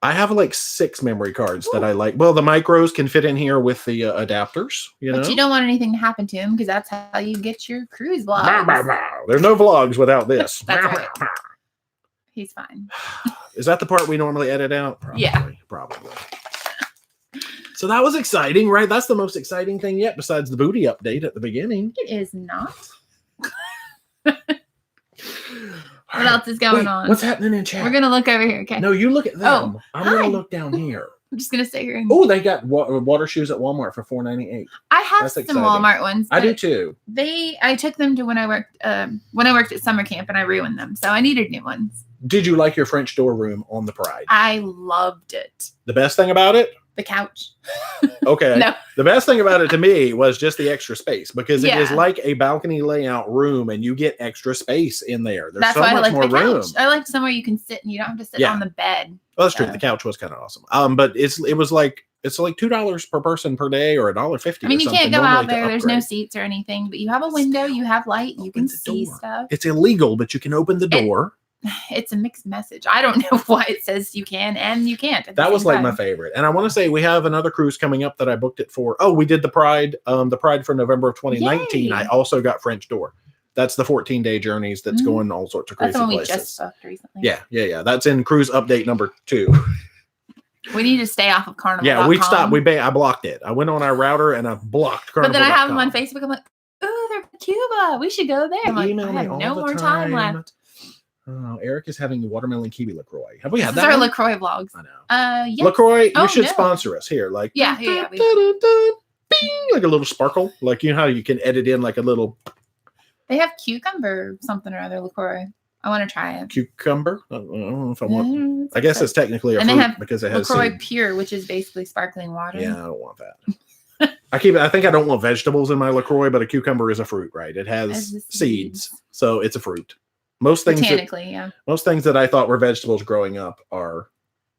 B: I have like 6 memory cards that I like. Well, the micros can fit in here with the adapters, you know.
A: But you don't want anything to happen to him because that's how you get your cruise vlogs.
B: There's no vlogs without this.
A: That's right. He's fine.
B: Is that the part we normally edit out? Probably,
A: Yeah.
B: Probably. So that was exciting, right? That's the most exciting thing yet besides the booty update at the beginning.
A: It is not. What else is going on?
B: What's happening in chat?
A: We're going to look over here, okay?
B: No, you look at them. I'm going
A: hi.
B: to look down here.
A: I'm just going to sit here. And
B: Oh, they got water shoes at Walmart for $4.98.
A: I have
B: That's
A: some
B: exciting.
A: Walmart ones.
B: I do
A: but
B: too.
A: I took them to when I worked at summer camp and I ruined them. So I needed new ones.
B: Did you like your French door room on the Pride?
A: I loved it.
B: The best thing about it?
A: The couch.
B: Okay.
A: No.
B: The best thing about it to me was just the extra space because it is
A: Yeah.
B: like a balcony layout room and you get extra space in there. There's
A: That's
B: so
A: why I
B: much
A: like
B: more
A: the
B: room.
A: couch. I like somewhere you can sit and you don't have to sit
B: Yeah.
A: on the bed.
B: Well, that's true.
A: So-
B: The couch was kind of awesome. But it's like $2 per person per day or $1.50.
A: I mean, you
B: or something
A: can't go
B: normally
A: out
B: to
A: there. There's no
B: upgrade.
A: seats or anything, but you have a window, you have light, you can
B: Open the
A: see
B: door.
A: stuff.
B: It's illegal, but you can open the door.
A: It's a mixed message. I don't know why it says you can and you can't. at the
B: That was
A: same
B: like
A: time.
B: my favorite. And I want to say we have another cruise coming up that I booked it for. Oh, we did the Pride for November of 2019.
A: Yay.
B: I also got French Door. That's the 14-day journeys that's going all sorts of
A: That's
B: crazy
A: the one we
B: places.
A: just booked recently.
B: Yeah. That's in cruise update number 2.
A: We need to stay off of Carnival.
B: Yeah, we stopped. I blocked it. I went on our router and I blocked
A: But then I have them on
B: Carnival.com.
A: Facebook. I'm like, oh, they're in Cuba. We should go there. I'm like,
B: Email
A: I
B: me
A: have
B: all
A: no
B: the
A: more time
B: time.
A: left.
B: Oh, Eric is having the watermelon kiwi LaCroix. Have we
A: This
B: had
A: is
B: that?
A: our
B: one?
A: LaCroix vlogs.
B: I know.
A: Yes.
B: LaCroix,
A: Oh,
B: you should
A: no.
B: sponsor us here. Like,
A: Yeah.
B: bing, like a little sparkle. Like, you know how you can edit in like a little
A: They have cucumber something or other LaCroix. I want to try it.
B: cucumber. I don't know if I want.
A: Mm,
B: I guess it's technically a
A: And they
B: fruit
A: have
B: because it has
A: LaCroix
B: seed.
A: Pure, which is basically sparkling water.
B: Yeah, I don't want that. I think I don't want vegetables in my LaCroix, but a cucumber is a fruit, right? It has
A: Has the
B: seeds,
A: seeds.
B: so it's a fruit. Most things
A: Botanically, yeah.
B: that I thought were vegetables growing up are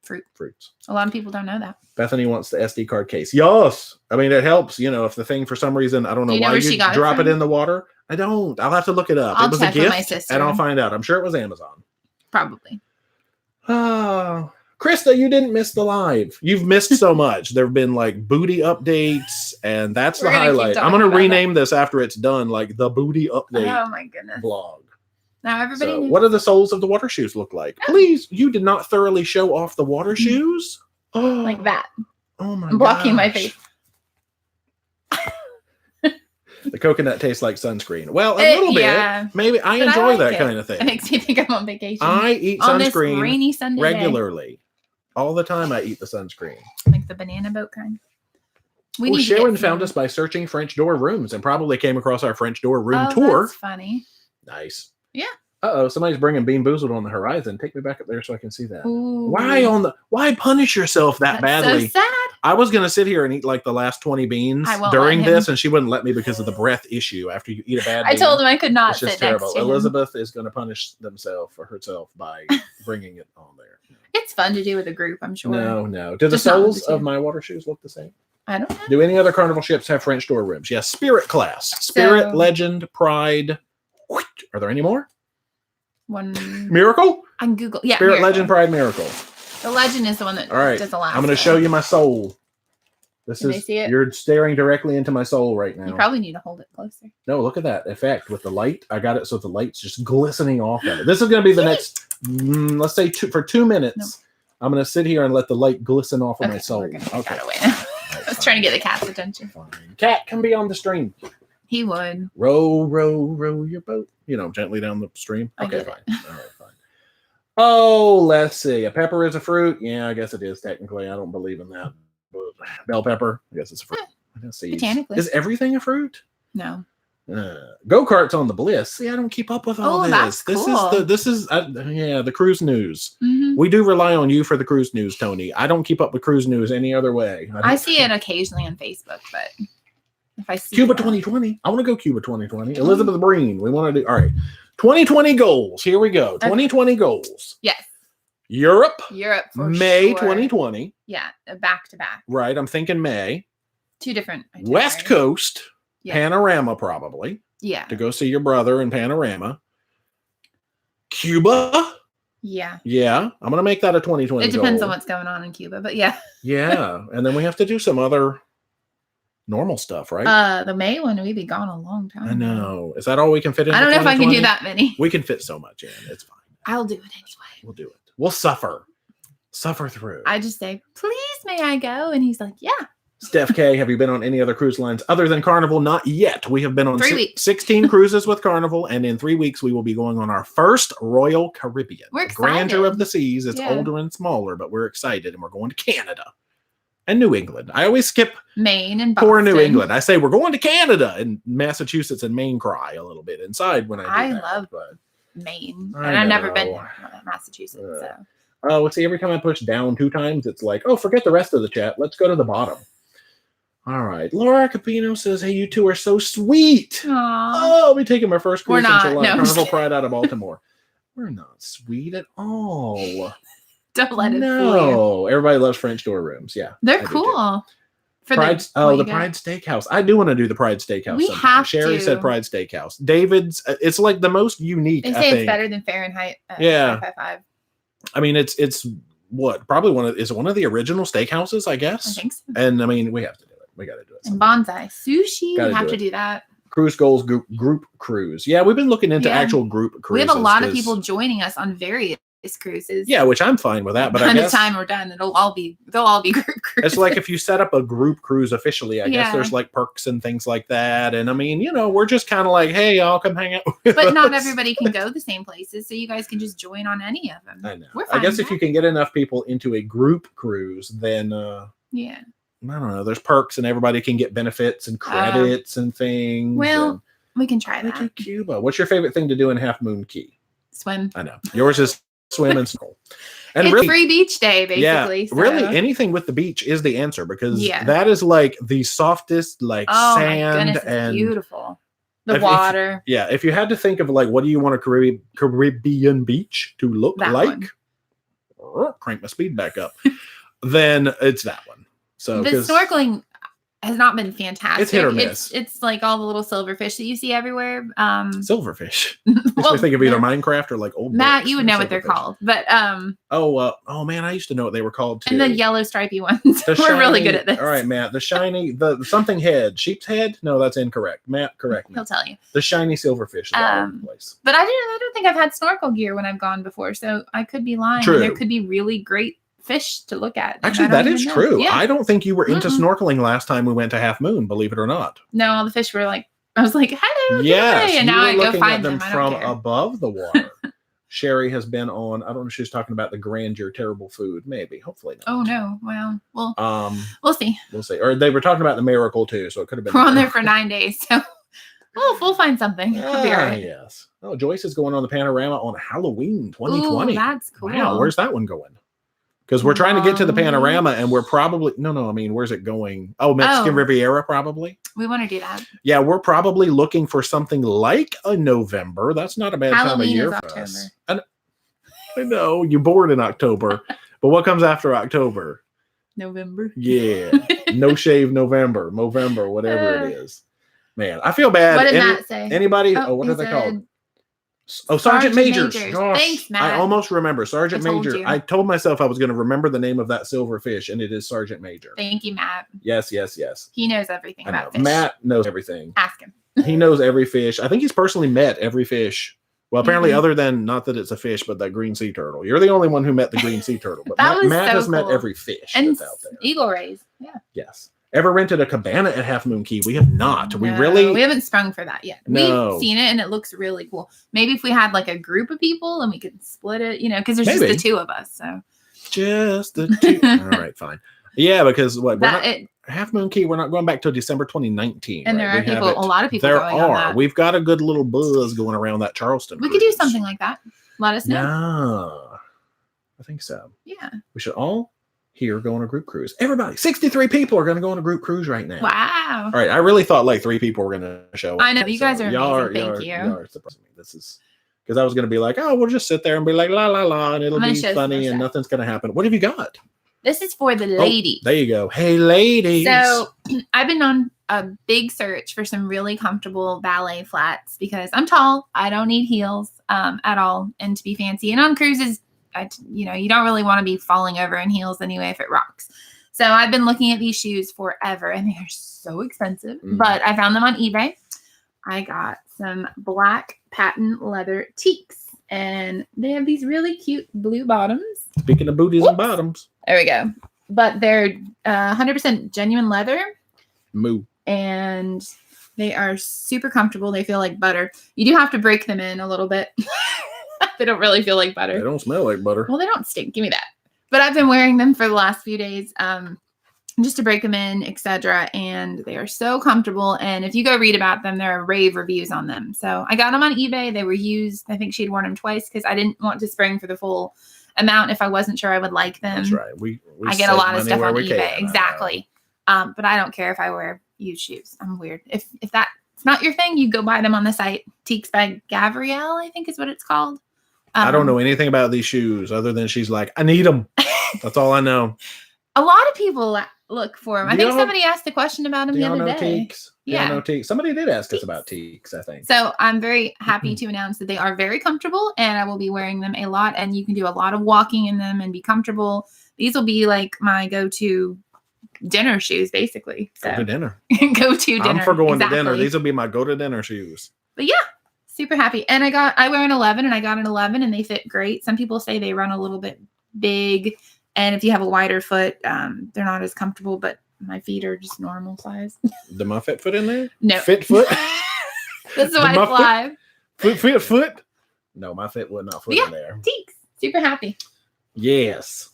B: Fruits.
A: A lot of people don't know that.
B: Bethany wants the SD card case. Yes. I mean, it helps, if the thing for some reason, I don't know why you drop it in the water. I don't. I'll have to look it up.
A: I'll
B: it was a
A: check with my
B: gift
A: sister.
B: and I'll find out. I'm sure it was Amazon.
A: Probably.
B: Krista, you didn't miss the live. You've missed so much. There have been like booty updates, and that's the highlight. I'm going to rename this after it's done, like the booty update.
A: Oh my goodness.
B: Blog.
A: Now everybody knows.
B: What do the soles of the water shoes look like? Please, you did not thoroughly show off the water shoes. Oh,
A: like that.
B: Oh my god.
A: I'm blocking my face.
B: The coconut tastes like sunscreen. Well, a little bit. Yeah. Maybe I enjoy that kind of thing.
A: It makes me think I'm on vacation.
B: I eat sunscreen
A: this rainy Sunday
B: regularly. All the time I eat the sunscreen.
A: Like the banana boat kind.
B: Sharon found us by searching French door rooms and probably came across our French door room tour.
A: That's funny.
B: Nice.
A: Yeah.
B: Uh-oh, somebody's bringing Bean Boozled on the horizon. Take me back up there so I can see that.
A: Ooh.
B: Why punish yourself that badly?
A: So sad.
B: I was going to sit here and eat like the last 20 beans during this, and she wouldn't let me because of the breath issue after you eat a bad bean.
A: I told him I could not sit
B: terrible.
A: next to him.
B: Elizabeth is going to punish herself by bringing it on there.
A: It's fun to do with a group, I'm sure.
B: No. Do the soles of my water shoes look the same?
A: I don't know.
B: Do any other Carnival ships have French door rooms? Yes, Spirit class. Spirit, Legend, Pride. Are there any more?
A: One.
B: Miracle?
A: I can Google. Yeah.
B: Spirit, Legend, Pride, Miracle.
A: The Legend is the one that does the last.
B: I'm going to show you my soul.
A: Can they see it?
B: You're staring directly into my soul right now.
A: You probably need to hold it closer.
B: No, look at that effect with the light. I got it so the light's just glistening off of it. This is going to be the next, let's say for 2 minutes. Nope. I'm going to sit here and let the light glisten off of my soul. Okay.
A: I was trying to get the cat's attention.
B: Fine. Cat, come be on the stream.
A: He would.
B: Row, row, row your boat. Gently down the stream. Okay, fine. All right, fine. Oh, let's see. A pepper is a fruit. Yeah, I guess it is technically. I don't believe in that. But bell pepper, I guess it's a fruit. Let's see.
A: Botanically.
B: Is everything a fruit?
A: No.
B: Go-karts on the Bliss. See, I don't keep up with all this.
A: That's cool.
B: This is the cruise news.
A: Mm-hmm.
B: We do rely on you for the cruise news, Tony. I don't keep up with cruise news any other way.
A: I see it occasionally on Facebook, but if I see
B: Cuba 2020, I want to go Cuba 2020. Elizabeth Breen, we want to do all right. 2020 goals. Here we go. 2020 goals.
A: Yes.
B: Europe
A: for
B: May
A: sure.
B: 2020.
A: Yeah, back to back.
B: Right, I'm thinking May.
A: 2 different.
B: West Coast. Yeah. Panorama, probably.
A: Yeah.
B: To go see your brother in Panorama. Cuba.
A: Yeah.
B: Yeah. I'm going to make that a 2020
A: It depends
B: goal.
A: on what's going on in Cuba, but yeah.
B: Yeah. And then we have to do some other normal stuff, right?
A: The May one, we'd be gone a long time.
B: I know. Is that all we can fit in?
A: I don't know if I can do that many.
B: We can fit so much in. It's fine.
A: I'll do it anyway.
B: We'll do it. We'll suffer through.
A: I just say, please, may I go? And he's like, yeah.
B: Steph K, have you been on any other cruise lines other than Carnival? Not yet. We have been on
A: 3 weeks.
B: 16 cruises with Carnival, and in 3 weeks we will be going on our first Royal Caribbean.
A: We're excited.
B: Grandeur of the seas. It's older and smaller, but we're excited, and we're going to Canada and New England. I always skip
A: Maine and Boston.
B: Poor New England. I say we're going to Canada, and Massachusetts and Maine cry a little bit inside when I do that.
A: Love Maine, and I've never been to Massachusetts. So.
B: Oh, see, every time I push down 2 times, it's like, oh, forget the rest of the chat. Let's go to the bottom. All right. Laura Capino says, hey, you two are so sweet.
A: Aww.
B: Oh, I'll be taking my first cruise in July.
A: No.
B: Carnival Pride out of Baltimore. We're not sweet at all.
A: Don't let it
B: fool you. Everybody loves French door rooms. Yeah.
A: They're cool.
B: For Pride, the Pride Steakhouse. I do want to do the Pride Steakhouse.
A: We have
B: Sherry
A: to.
B: said Pride Steakhouse. David's, it's like the most unique.
A: They say it's better than Fahrenheit. 555.
B: I mean, it's what? Probably one of the original steakhouses, I guess.
A: I think so.
B: And I mean, we have to do it. We got to do it.
A: And bonsai sushi. We have to do that.
B: Cruise goals, group cruise. Yeah, we've been looking into actual group cruises.
A: We have a lot of people joining us on various cruises.
B: Yeah, which I'm fine with that. But
A: by the time we're done, they'll all be group cruises.
B: It's like if you set up a group cruise officially, I guess there's like perks and things like that. And I mean, we're just kind of like, hey, y'all come hang out with
A: But
B: us.
A: not everybody can go the same places, so you guys can just join on any of them.
B: I know. I guess if you can get enough people into a group cruise, then
A: yeah.
B: I don't know. There's perks and everybody can get benefits and credits and things.
A: Well, we can try that.
B: To Cuba. What's your favorite thing to do in Half Moon Key?
A: Swim.
B: I know. Yours is swim and snorkel. And
A: it's
B: really,
A: free beach day, basically.
B: Yeah, really anything with the beach is the answer because that is like the softest, like sand
A: my goodness,
B: and
A: beautiful. The water.
B: If you had to think of like what do you want a Caribbean beach to look like? crank my speed back up, then it's that one. So
A: the snorkeling has not been fantastic.
B: It's hit or miss.
A: It's like all the little silverfish that you see everywhere.
B: Silverfish. Makes me think of either Minecraft or like old
A: Matt,
B: books.
A: you would know what they're called. But
B: oh man, I used to know what they were called too.
A: And the yellow stripy ones. We're really good at this.
B: All right, Matt. The shiny, the something head, sheep's head. No, that's incorrect. Matt, correct me.
A: He'll tell you.
B: The shiny silverfish is all over the place.
A: But I don't think I've had snorkel gear when I've gone before, so I could be lying.
B: True.
A: There could be really great fish to look at.
B: Actually, that is true.
A: Yeah.
B: I don't think you were into snorkeling last time we went to Half Moon, believe it or not.
A: No, all the fish were like, I was like, hello,
B: yes,
A: and now I go find them
B: from above the water. Sherry has been on, I don't know if she's talking about the grandeur, terrible food. Maybe, hopefully not.
A: Oh no, well, we'll see.
B: We'll see. Or they were talking about the miracle too, so it could have been.
A: We're on there for 9 days, so we'll find something. It'll be all right.
B: Yes. Oh, Joyce is going on the panorama on Halloween 2020.
A: Ooh, that's cool.
B: Wow, where's that one going? Because we're trying to get to the panorama, and we're probably I mean, where's it going? Oh, Mexican Riviera, probably.
A: We want to do that.
B: Yeah, we're probably looking for something like a November. That's not a bad time of year for us. I know you're bored in October, but what comes after October?
A: November.
B: Yeah, no shave November, whatever it is. Man, I feel bad.
A: What did Matt say?
B: Anybody? What are they called? Oh, Sergeant Majors. Gosh,
A: thanks, Matt.
B: I almost remember Sergeant Major. I told myself I was going to remember the name of that silver fish, and it is Sergeant Major.
A: Thank you, Matt.
B: Yes.
A: He knows everything about fish.
B: Matt knows everything.
A: Ask him.
B: He knows every fish. I think he's personally met every fish. Well, apparently, other than not that it's a fish, but that green sea turtle. You're the only one who met the green sea turtle. But Matt has met every fish that's out there.
A: Eagle rays. Yeah.
B: Yes. Ever rented a cabana at Half Moon Cay? We have not.
A: No,
B: we
A: haven't sprung for that yet.
B: No.
A: We've seen it and it looks really cool. Maybe if we had like a group of people and we could split it, because there's just the two of us. So
B: just the two. All right, fine. Yeah, because Half Moon Cay, we're not going back till December 2019.
A: And
B: right?
A: there are a lot of people
B: there
A: going
B: are.
A: on that.
B: We've got a good little buzz going around that Charleston.
A: We could do something like that. Let us know.
B: Yeah, I think so.
A: Yeah.
B: We should all here go on a group cruise. Everybody, 63 people are going to go on a group cruise right now.
A: Wow.
B: All right. I really thought like 3 people were going to show up.
A: I know. You guys are amazing. Thank you.
B: Y'all are surprising me. This is because I was going to be like, oh, we'll just sit there and be like, la, la, la, and it'll be funny and nothing's going to happen. What have you got?
A: This is for the ladies.
B: There you go. Hey, ladies.
A: So I've been on a big search for some really comfortable ballet flats because I'm tall. I don't need heels at all and to be fancy. And on cruises, you don't really want to be falling over in heels anyway if it rocks. So I've been looking at these shoes forever and they're so expensive, but I found them on eBay. I got some black patent leather Tieks and they have these really cute blue bottoms.
B: Speaking of booties and bottoms.
A: There we go. But they're 100% genuine leather.
B: Moo.
A: And they are super comfortable. They feel like butter. You do have to break them in a little bit. They don't really feel like butter.
B: They don't smell like butter.
A: Well, they don't stink. Give me that. But I've been wearing them for the last few days just to break them in, etc. And they are so comfortable. And if you go read about them, there are rave reviews on them. So I got them on eBay. They were used. I think she'd worn them twice because I didn't want to spring for the full amount if I wasn't sure I would like them.
B: That's right. I
A: get a lot of stuff on eBay.
B: Can.
A: Exactly. But I don't care if I wear used shoes. I'm weird. If that's not your thing, you go buy them on the site. Tieks by Gabrielle, I think is what it's called.
B: I don't know anything about these shoes other than she's like, I need them. That's all I know.
A: A lot of people look for them. I think somebody asked a question about them the other day.
B: Tieks? Yeah. Tieks? Somebody did ask us about Tieks, I think.
A: So I'm very happy to announce that they are very comfortable and I will be wearing them a lot. And you can do a lot of walking in them and be comfortable. These will be like my go-to dinner shoes, basically. So.
B: Go to dinner.
A: Go-to dinner.
B: I'm for going to dinner. These will be my go-to-dinner shoes.
A: But yeah. Super happy. And I wear an 11 and I got an 11 and they fit great. Some people say they run a little bit big. And if you have a wider foot, they're not as comfortable, but my feet are just normal size.
B: Did my fit foot in there?
A: No.
B: Fit foot?
A: This is why it's live.
B: Foot? No, my fit would not foot in there.
A: Tieks. Super happy.
B: Yes.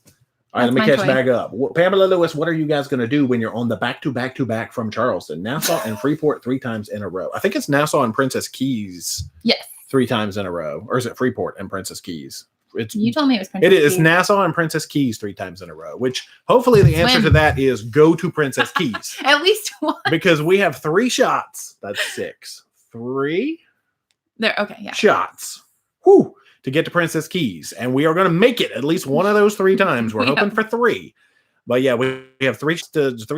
B: All right, let me catch back up. Pamela Lewis, what are you guys going to do when you're on the back from Charleston? Nassau and Freeport 3 times in a row. I think it's Nassau and Princess Keys.
A: Yes.
B: 3 times in a row. Or is it Freeport and Princess Keys?
A: You told me it was Princess Keys.
B: It is Nassau and Princess Keys 3 times in a row, which hopefully the answer to that is go to Princess Keys.
A: At least one.
B: Because we have 3 shots. That's 6. 3?
A: There. Okay. Yeah.
B: Shots. Whew. to get to Princess Keys, and we are going to make it at least one of those 3 times. We're hoping for 3. But yeah, we have 3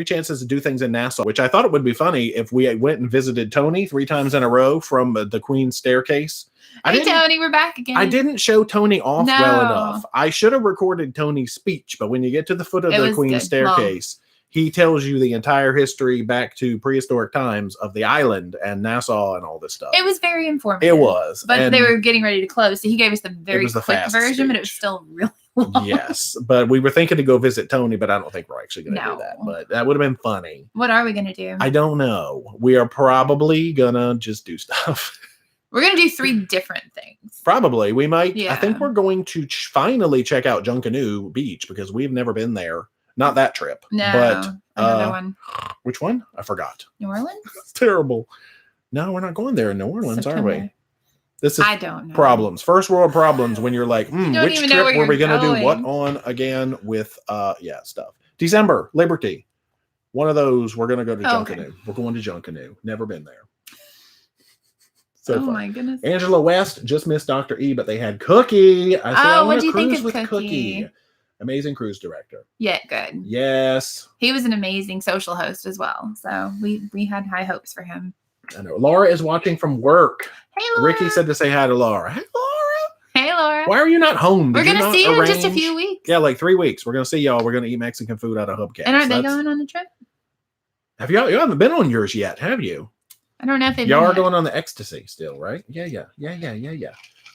B: chances to do things in Nassau, which I thought it would be funny if we went and visited Tony 3 times in a row from the Queen's Staircase.
A: Hey, Tony, we're back again.
B: I didn't show Tony off well enough. I should have recorded Tony's speech, but when you get to the foot of the Queen's Staircase, he tells you the entire history back to prehistoric times of the island and Nassau and all this stuff.
A: It was very informative.
B: It was.
A: But they were getting ready to close, so he gave us the very quick version, but it was still really long.
B: Yes, but we were thinking to go visit Tony, but I don't think we're actually going to do that. But that would have been funny.
A: What are we going to do?
B: I don't know. We are probably going to just do stuff.
A: We're going to do 3 different things.
B: Probably. We might.
A: Yeah.
B: I think we're going to finally check out Junkanoo Beach because we've never been there. Not that trip.
A: No,
B: but
A: another one.
B: Which one? I forgot.
A: New Orleans?
B: It's terrible. No, we're not going there in New Orleans, are we? This is
A: I don't know.
B: Problems. First world problems when you're like, which trip were we going to do what on again with, stuff. December, Liberty. One of those, we're going to go to Junkanoo. Okay. We're going to Junkanoo. Never been there. So fun.
A: My goodness.
B: Angela West just missed Dr. E, but they had Cookie. I said,
A: what do you think of
B: Cookie? Amazing cruise director.
A: Yeah, good.
B: Yes.
A: He was an amazing social host as well. So we had high hopes for him.
B: I know. Laura is watching from work.
A: Hey, Laura.
B: Ricky said to say hi to Laura. Hey, Laura.
A: Hey, Laura.
B: Why are you not home?
A: We're going to see you in just a few weeks.
B: Yeah, like 3 weeks. We're going to see y'all. We're going to eat Mexican food out of Hubcap.
A: And aren't they going on the trip?
B: Have you haven't been on yours yet, have you?
A: I don't know if they've
B: Y'all are going on the Ecstasy still, right? Yeah.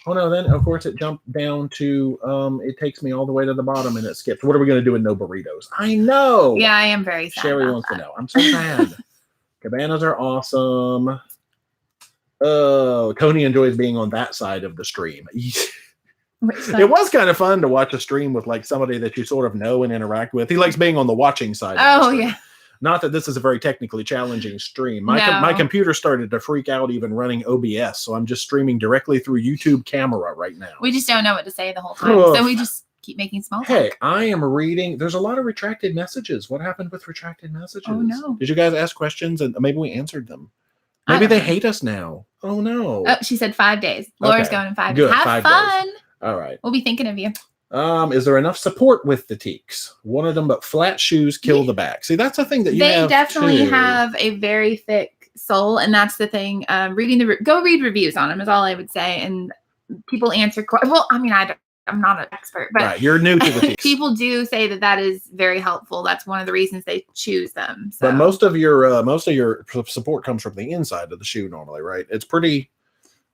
B: Oh no, then of course it jumped down to it takes me all the way to the bottom and it skipped. What are we going to do with no burritos? I know.
A: Yeah, I am very sad.
B: Sherry wants to know. I'm so sad. Cabanas are awesome. Oh, Tony enjoys being on that side of the stream. It was kind of fun to watch a stream with like somebody that you sort of know and interact with. He likes being on the watching side.
A: Oh, yeah.
B: Not that this is a very technically challenging stream. My computer started to freak out even running OBS, so I'm just streaming directly through YouTube camera right now.
A: We just don't know what to say the whole time, so we just keep making small talk.
B: Hey, I am reading. There's a lot of retracted messages. What happened with retracted messages?
A: Oh, no.
B: Did you guys ask questions and maybe we answered them? Maybe they hate us now. Oh, no.
A: Oh, she said 5 days. Laura's going in 5 days.
B: Good,
A: Have
B: 5
A: fun.
B: Days. All right.
A: We'll be thinking of you.
B: Is there enough support with the Tieks? One of them, but flat shoes kill the back. See, that's a thing that
A: they definitely have a very thick sole, and that's the thing. Go read reviews on them is all I would say, and people answer. Well, I mean, I'm not an expert, but
B: right, you're new to the Tieks.
A: People do say that is very helpful. That's one of the reasons they choose them. So.
B: But most of your support comes from the inside of the shoe normally, right? It's pretty.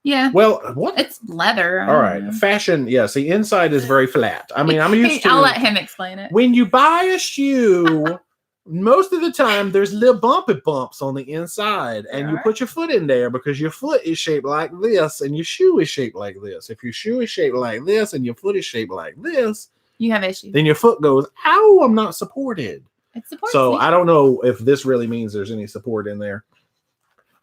A: Yeah.
B: Well, what?
A: It's leather.
B: All right. Fashion. Yes. The inside is very flat. I mean, I'm used to.
A: I'll let him explain it.
B: When you buy a shoe, most of the time there's little bumpy bumps on the inside, and you put your foot in there because your foot is shaped like this, and your shoe is shaped like this. If your shoe is shaped like this, and your foot is shaped like this,
A: you have issues.
B: Then your foot goes, "Ow! I'm not supported."
A: It supports
B: so
A: me.
B: I don't know if this really means there's any support in there.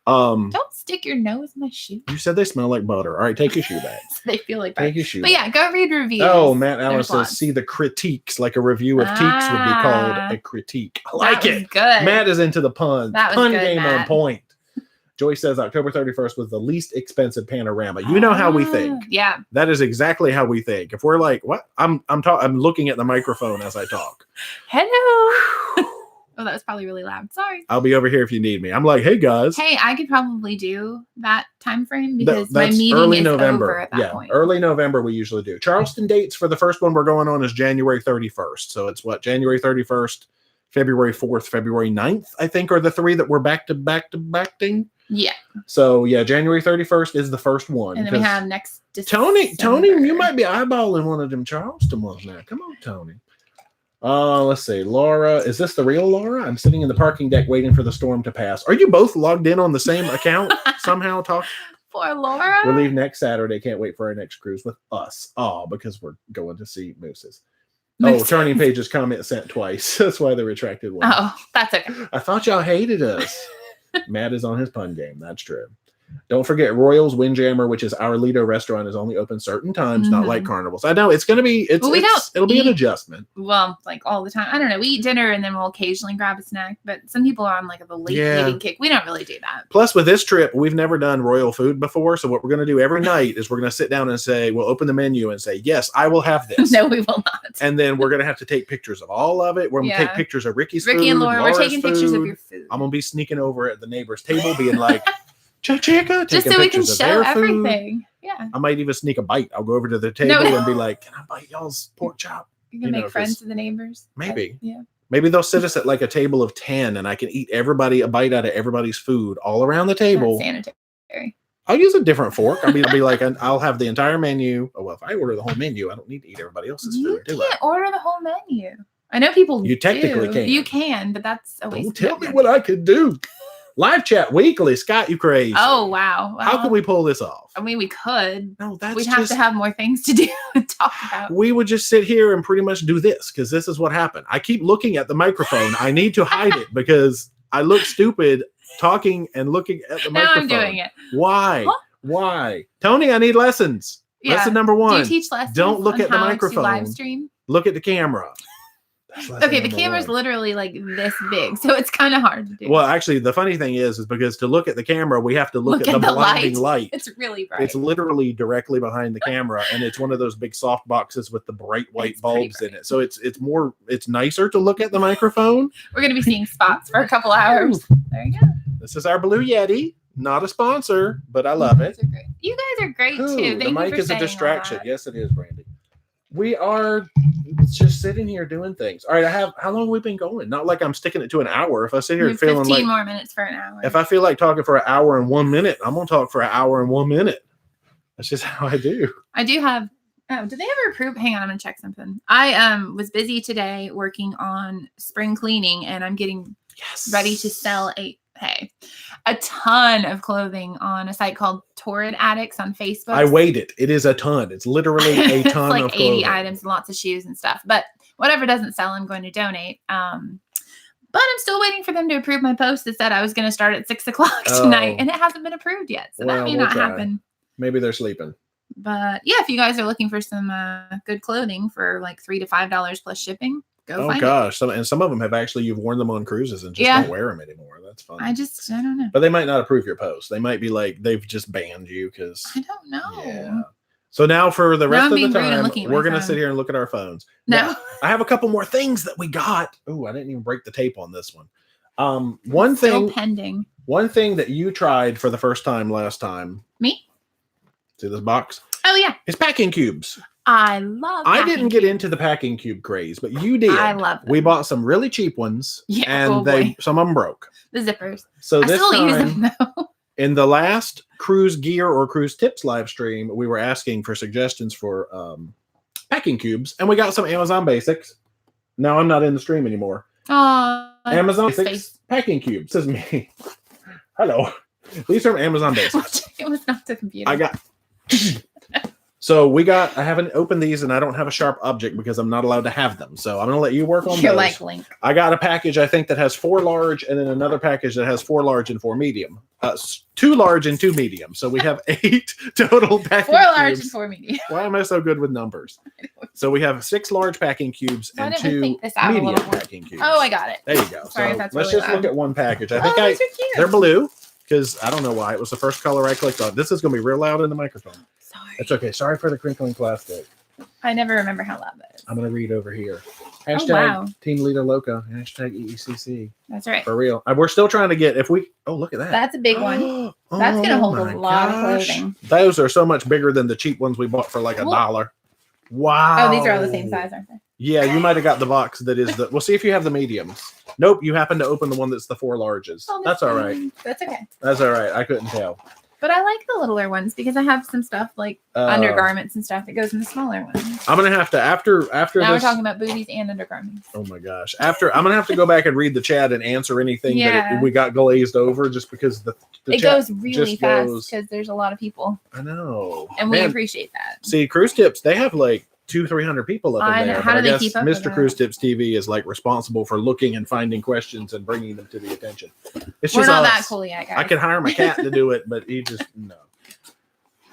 A: Don't stick your nose in my shoe.
B: You said they smell like butter. All right, take your shoe back.
A: They feel like butter.
B: Take your shoe
A: But yeah, go read reviews.
B: Oh, Matt Allen says, see the critiques, like a review of Tieks would be called a critique. I like it.
A: Good.
B: Matt is into the puns.
A: That was
B: Pun
A: good,
B: game
A: Matt.
B: on point. Joyce says October 31st was the least expensive panorama. You know how we think.
A: Yeah.
B: That is exactly how we think. If we're like, what? I'm looking at the microphone as I talk.
A: Hello. Oh, that was probably really loud. Sorry.
B: I'll be over here if you need me. I'm like, hey guys.
A: Hey, I could probably do that time frame because my
B: That's
A: meeting
B: early
A: is
B: November.
A: over at that point.
B: Early November we usually do. Charleston dates for the first one we're going on is January 31st. So it's what, January 31st, February 4th, February 9th, I think, are the three that we're back to back-ing.
A: Yeah.
B: So yeah, January 31st is the first one.
A: And then we have next December.
B: Tony, you might be eyeballing one of them Charleston ones now. Come on, Tony. Let's see. Laura, is this the real Laura? I'm sitting in the parking deck waiting for the storm to pass. Are you both logged in on the same account somehow?
A: Poor Laura.
B: We leave next Saturday. Can't wait for our next cruise with us. Oh, because we're going to see mooses. Oh, Turning Page's comment sent twice. That's why they retracted one.
A: Oh, that's okay.
B: I thought y'all hated us. Matt is on his pun game. That's true. Don't forget Royals Windjammer, which is our Lido restaurant, is only open certain times, not like carnivals. I know it's going to be, it'll be an adjustment.
A: Well, like all the time. I don't know. We eat dinner and then we'll occasionally grab a snack, but some people are on like the late eating kick. We don't really do that.
B: Plus with this trip, we've never done royal food before. So what we're going to do every night is we're going to sit down and say, we'll open the menu and say, yes, I will have this.
A: No, we will not.
B: And then we're going to have to take pictures of all of it. We're going to take pictures of Ricky
A: and Laura, we're taking pictures of your food.
B: I'm going to be sneaking over at the neighbor's table being like, Chica,
A: just so we can show everything. Yeah.
B: I might even sneak a bite. I'll go over to the table and be like, can I bite y'all's pork chop?
A: You can make friends with the neighbors.
B: Maybe.
A: Yeah.
B: Maybe they'll sit us at like a table of 10 and I can eat a bite out of everybody's food all around the table.
A: That's sanitary.
B: I'll use a different fork. I mean, it'll be like, I'll have the entire menu. Oh, well, if I order the whole menu, I don't need to eat everybody else's food, do I?
A: You can't order the whole menu. I know people
B: You technically can.
A: You can, but that's a waste.
B: Tell me what I could do. Live chat weekly. Scott, you crazy.
A: Oh, wow. Well,
B: how can we pull this off?
A: I mean, we could.
B: No,
A: we'd have to have more things to do and talk about.
B: We would just sit here and pretty much do this because this is what happened. I keep looking at the microphone. I need to hide it because I look stupid talking and looking at the microphone.
A: Now I'm doing it.
B: Why? Huh? Why? Tony, I need lessons. Yeah. Lesson number 1.
A: Do you teach lessons?
B: Don't look at the microphone.
A: Live stream?
B: Look at the camera.
A: Okay, the camera's literally like this big, so it's kind of hard to do.
B: Well, actually, the funny thing is because to look at the camera, we have to look at the blinding light.
A: It's really bright.
B: It's literally directly behind the camera, and it's one of those big soft boxes with the bright white bulbs in it. So it's nicer to look at the microphone.
A: We're gonna be seeing spots for a couple hours. There you go.
B: This is our Blue Yeti. Not a sponsor, but I love it.
A: You guys are great too.
B: The mic is a distraction. Yes, it is, Brandy. We are just sitting here doing things. All right, how long have we been going? Not like I'm sticking it to an hour. If I sit here feeling
A: 15 more minutes for an hour.
B: If I feel like talking for an hour and 1 minute, I'm gonna talk for an hour and 1 minute. That's just how I do.
A: I do have. Oh, did they ever approve? Hang on, I'm gonna check something. I was busy today working on spring cleaning, and I'm getting ready to sell a ton of clothing on a site called Torrid Addicts on Facebook.
B: I weighed it. It is a ton. It's literally a ton
A: like
B: of clothing.
A: 80 items, lots of shoes and stuff. But whatever doesn't sell, I'm going to donate. But I'm still waiting for them to approve my post that said I was going to start at 6 o'clock tonight, and it hasn't been approved yet. So that may not happen.
B: Maybe they're sleeping.
A: But yeah, if you guys are looking for some good clothing for like $3 to $5 plus shipping, go find it.
B: Some of them have actually, you've worn them on cruises and just don't wear them anymore. That's fun.
A: I don't know.
B: But they might not approve your post. They might be like, they've just banned you because
A: I don't know.
B: Yeah. So now for the rest of the time, we're going to sit here and look at our phones.
A: No.
B: Now, I have a couple more things that we got. Oh, I didn't even break the tape on this one.
A: Still pending.
B: One thing that you tried for the first time last time.
A: Me?
B: See this box?
A: Oh, yeah.
B: It's packing cubes.
A: I love
B: I didn't get into the packing cube craze, but you did.
A: I love them.
B: We bought some really cheap ones, and some of them broke.
A: The zippers.
B: So this
A: still
B: time,
A: use them, though.
B: In the last cruise gear or cruise tips live stream, we were asking for suggestions for packing cubes, and we got some Amazon Basics. Now I'm not in the stream anymore. Amazon Basics packing cubes. This is me. Hello. These are from Amazon Basics.
A: It was not the computer.
B: I got. So I haven't opened these, and I don't have a sharp object because I'm not allowed to have them. So I'm going to let you work on
A: You're
B: those.
A: like Link.
B: I got a package, I think, that has 4 large, and then another package that has 4 large and 4 medium. 2 large and 2 medium. So we have 8 total packing
A: 4 large
B: cubes.
A: and 4 medium.
B: Why am I so good with numbers? So we have 6 large packing cubes and 2 medium packing cubes.
A: Oh, I got it.
B: There you go.
A: Sorry,
B: so
A: that's
B: let's
A: really
B: just
A: loud.
B: look at one package. I think
A: they're
B: blue because I don't know why. It was the first color I clicked on. This is going to be real loud in the microphone.
A: Sorry.
B: It's okay. Sorry for the crinkling plastic.
A: I never remember how loud that is.
B: I'm going to read over here. Hashtag Team Lido Loca. Hashtag EECC.
A: That's right.
B: For real. We're still trying to get, oh, look at that.
A: That's a big one. That's going to hold a lot of clothing.
B: Those are so much bigger than the cheap ones we bought for like $1. Wow.
A: Oh, these are all the same size, aren't they?
B: Yeah, you might have got the box that is we'll see if you have the mediums. Nope, you happen to open the one that's the 4 larges.
A: Oh,
B: that's all right.
A: That's okay.
B: That's all right. I couldn't tell.
A: But I like the littler ones because I have some stuff like undergarments and stuff that goes in the smaller ones.
B: I'm gonna have to after
A: now
B: this,
A: we're talking about booties and undergarments.
B: Oh my gosh! I'm gonna have to go back and read the chat and answer anything that we got glazed over just because the
A: it
B: chat
A: goes really fast because there's a lot of people.
B: I know,
A: and we appreciate that.
B: See, cruise tips, they have like 200-300 people up
A: I
B: in
A: know.
B: there.
A: How
B: But
A: do
B: I
A: they
B: guess
A: keep up with
B: Mr.
A: that?
B: Cruise Tips TV is like responsible for looking and finding questions and bringing them to the attention. It's
A: We're
B: just
A: not
B: us.
A: that cool yet, guys.
B: I could hire my cat to do it, but he just no.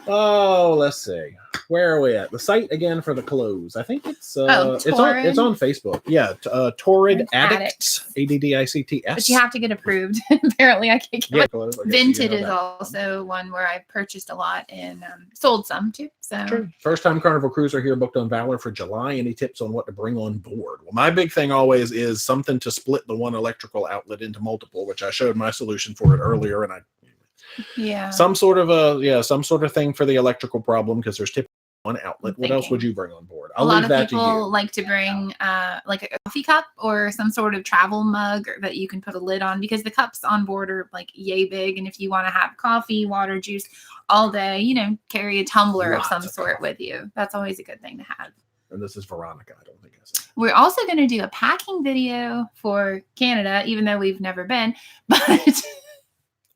B: Oh, let's see. Where are we at? The site again for the clothes. I think it's it's on Facebook. Yeah, Torrid Addicts, ADDICTS.
A: But you have to get approved. Apparently, I can't get
B: clothes.
A: Vinted is also one where I've purchased a lot and sold some too. So
B: true. First time Carnival cruiser here, booked on Valor for July. Any tips on what to bring on board? Well, my big thing always is something to split the one electrical outlet into multiple, which I showed my solution for it earlier, and some sort of thing for the electrical problem, because there's typically one outlet. What else would you bring on board?
A: A lot of people like to bring like a coffee cup or some sort of travel mug that you can put a lid on, because the cups on board are like yay big, and if you want to have coffee, water, juice all day, you know, carry a tumbler of some sort with you. That's always a good thing to have. And
B: this is Veronica. I don't think I said.
A: We're also going to do a packing video for Canada, even though we've never been, but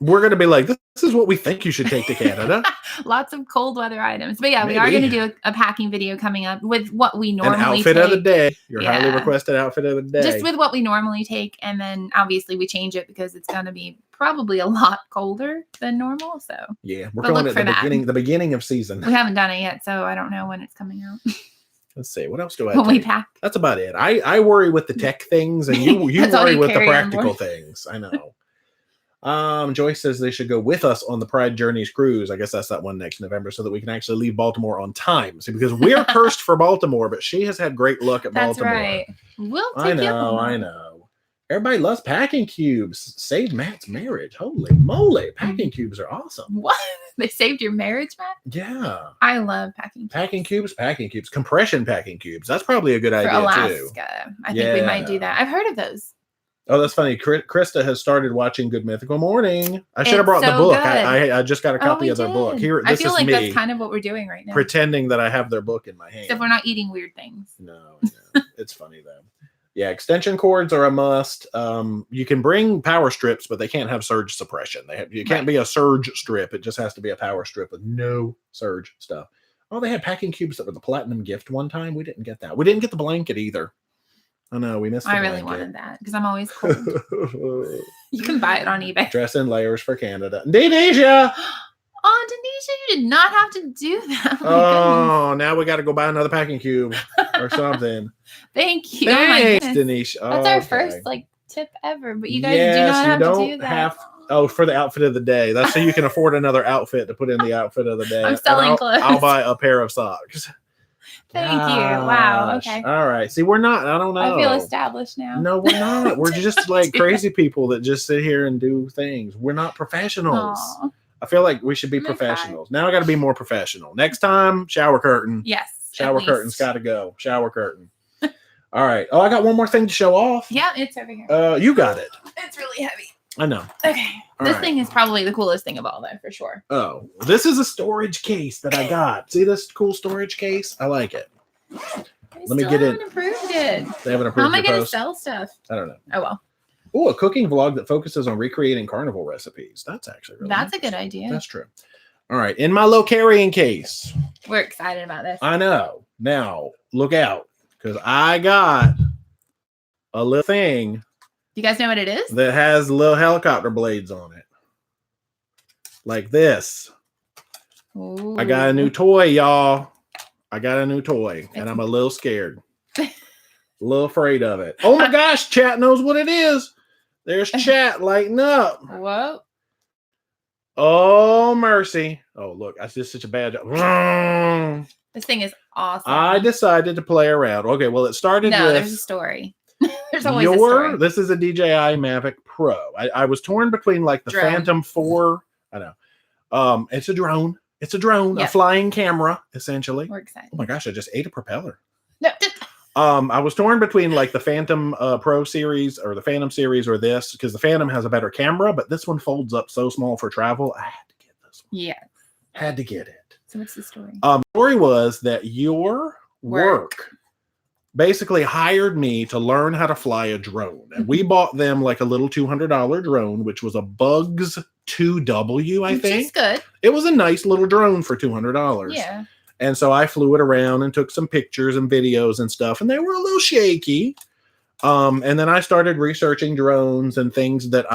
B: we're going to be like, this is what we think you should take to Canada.
A: Lots of cold weather items. But yeah, we are going to do a packing video coming up with what we normally take.
B: An outfit of the day. Your highly requested outfit of the day.
A: Just with what we normally take. And then obviously we change it because it's going to be probably a lot colder than normal. So
B: yeah, we're going at the beginning of season.
A: We haven't done it yet, so I don't know when it's coming out.
B: Let's see. What else do I
A: when we pack?
B: That's about it. I worry with the tech things, and you worry with the practical things. I know. Joyce says they should go with us on the Pride Journeys cruise. I guess that's that one next November, so that we can actually leave Baltimore on time. See, because we're cursed for Baltimore, but she has had great luck at Baltimore. That's
A: right. We'll take
B: I know. Everybody loves packing cubes. Saved Matt's marriage. Holy moly. Packing cubes are awesome.
A: What? They saved your marriage, Matt?
B: Yeah.
A: I love packing cubes.
B: Packing cubes. Compression packing cubes. That's probably a good idea,
A: Alaska.
B: too.
A: I think we might do that. I've heard of those.
B: Oh, that's funny. Krista has started watching Good Mythical Morning. I should have brought the book. I just got a copy of their book. Here, this
A: I feel like
B: me
A: that's kind of what we're doing right now.
B: Pretending that I have their book in my hand.
A: Except we're not eating weird things.
B: No. It's funny, though. Yeah, extension cords are a must. You can bring power strips, but they can't have surge suppression. You can't be a surge strip. It just has to be a power strip with no surge stuff. Oh, they had packing cubes that were the platinum gift one time. We didn't get that. We didn't get the blanket either. Oh no, we missed the blanket.
A: Really wanted that because I'm always cold. You can buy it on eBay.
B: Dress in layers for Canada. Denisha!
A: Oh, Denisha, you did not have to do that.
B: Oh, now we got to go buy another packing cube or something.
A: Thank you.
B: Thanks, Denisha.
A: That's our first tip ever, but you guys do not have to do that.
B: For the outfit of the day. That's so you can afford another outfit to put in the outfit of the day.
A: I'm selling clothes.
B: I'll buy a pair of socks.
A: Thank you. Wow. Okay.
B: All right. See, we're not. I don't know.
A: I feel established now.
B: No, we're not. We're just like crazy people that just sit here and do things. We're not professionals. Aww. I feel like we should be professionals. Now I got to be more professional. Next time, shower curtain.
A: Yes.
B: Shower curtain's got to go. Shower curtain. All right. Oh, I got one more thing to show off.
A: Yeah, it's over here.
B: You got it.
A: It's really heavy.
B: I know.
A: Okay. This thing is probably the coolest thing of all, though, for sure.
B: Oh, this is a storage case that I got. See this cool storage case? I like it. Let me get in.
A: Approved it.
B: They haven't approved it.
A: How am I going to sell stuff?
B: I don't know.
A: Oh, well.
B: Oh, a cooking vlog that focuses on recreating carnival recipes. That's actually really
A: That's a good idea.
B: That's true. All right. In my low carrying case.
A: We're excited about this.
B: I know. Now, look out. Because I got a little thing.
A: You guys know what it is?
B: That has little helicopter blades on it. Like this. Ooh. I got a new toy, y'all. I got a new toy. And I'm a little scared. A little afraid of it. Oh my gosh, chat knows what it is. There's chat lighting up.
A: Whoa.
B: Oh, mercy. Oh, look. That's just such a bad job.
A: This thing is awesome.
B: I decided to play around. Okay, well, it started with...
A: there's a story. There's always a story.
B: This is a DJI Mavic Pro. I was torn between like the Phantom 4. I know. It's a drone. It's a drone, a flying camera, essentially.
A: We're excited.
B: Oh my gosh, I just ate a propeller.
A: No.
B: I was torn between like the Phantom Pro series or the Phantom series or this, because the Phantom has a better camera, but this one folds up so small for travel. I had to get this one.
A: Yeah.
B: Had to get it.
A: So what's the story?
B: The story was that your work basically hired me to learn how to fly a drone. And we bought them like a little $200 drone, which was a Bugs 2W, I think.
A: Which is good.
B: It was a nice little drone for $200.
A: Yeah.
B: And so I flew it around and took some pictures and videos and stuff, and they were a little shaky. And then I started researching drones and things that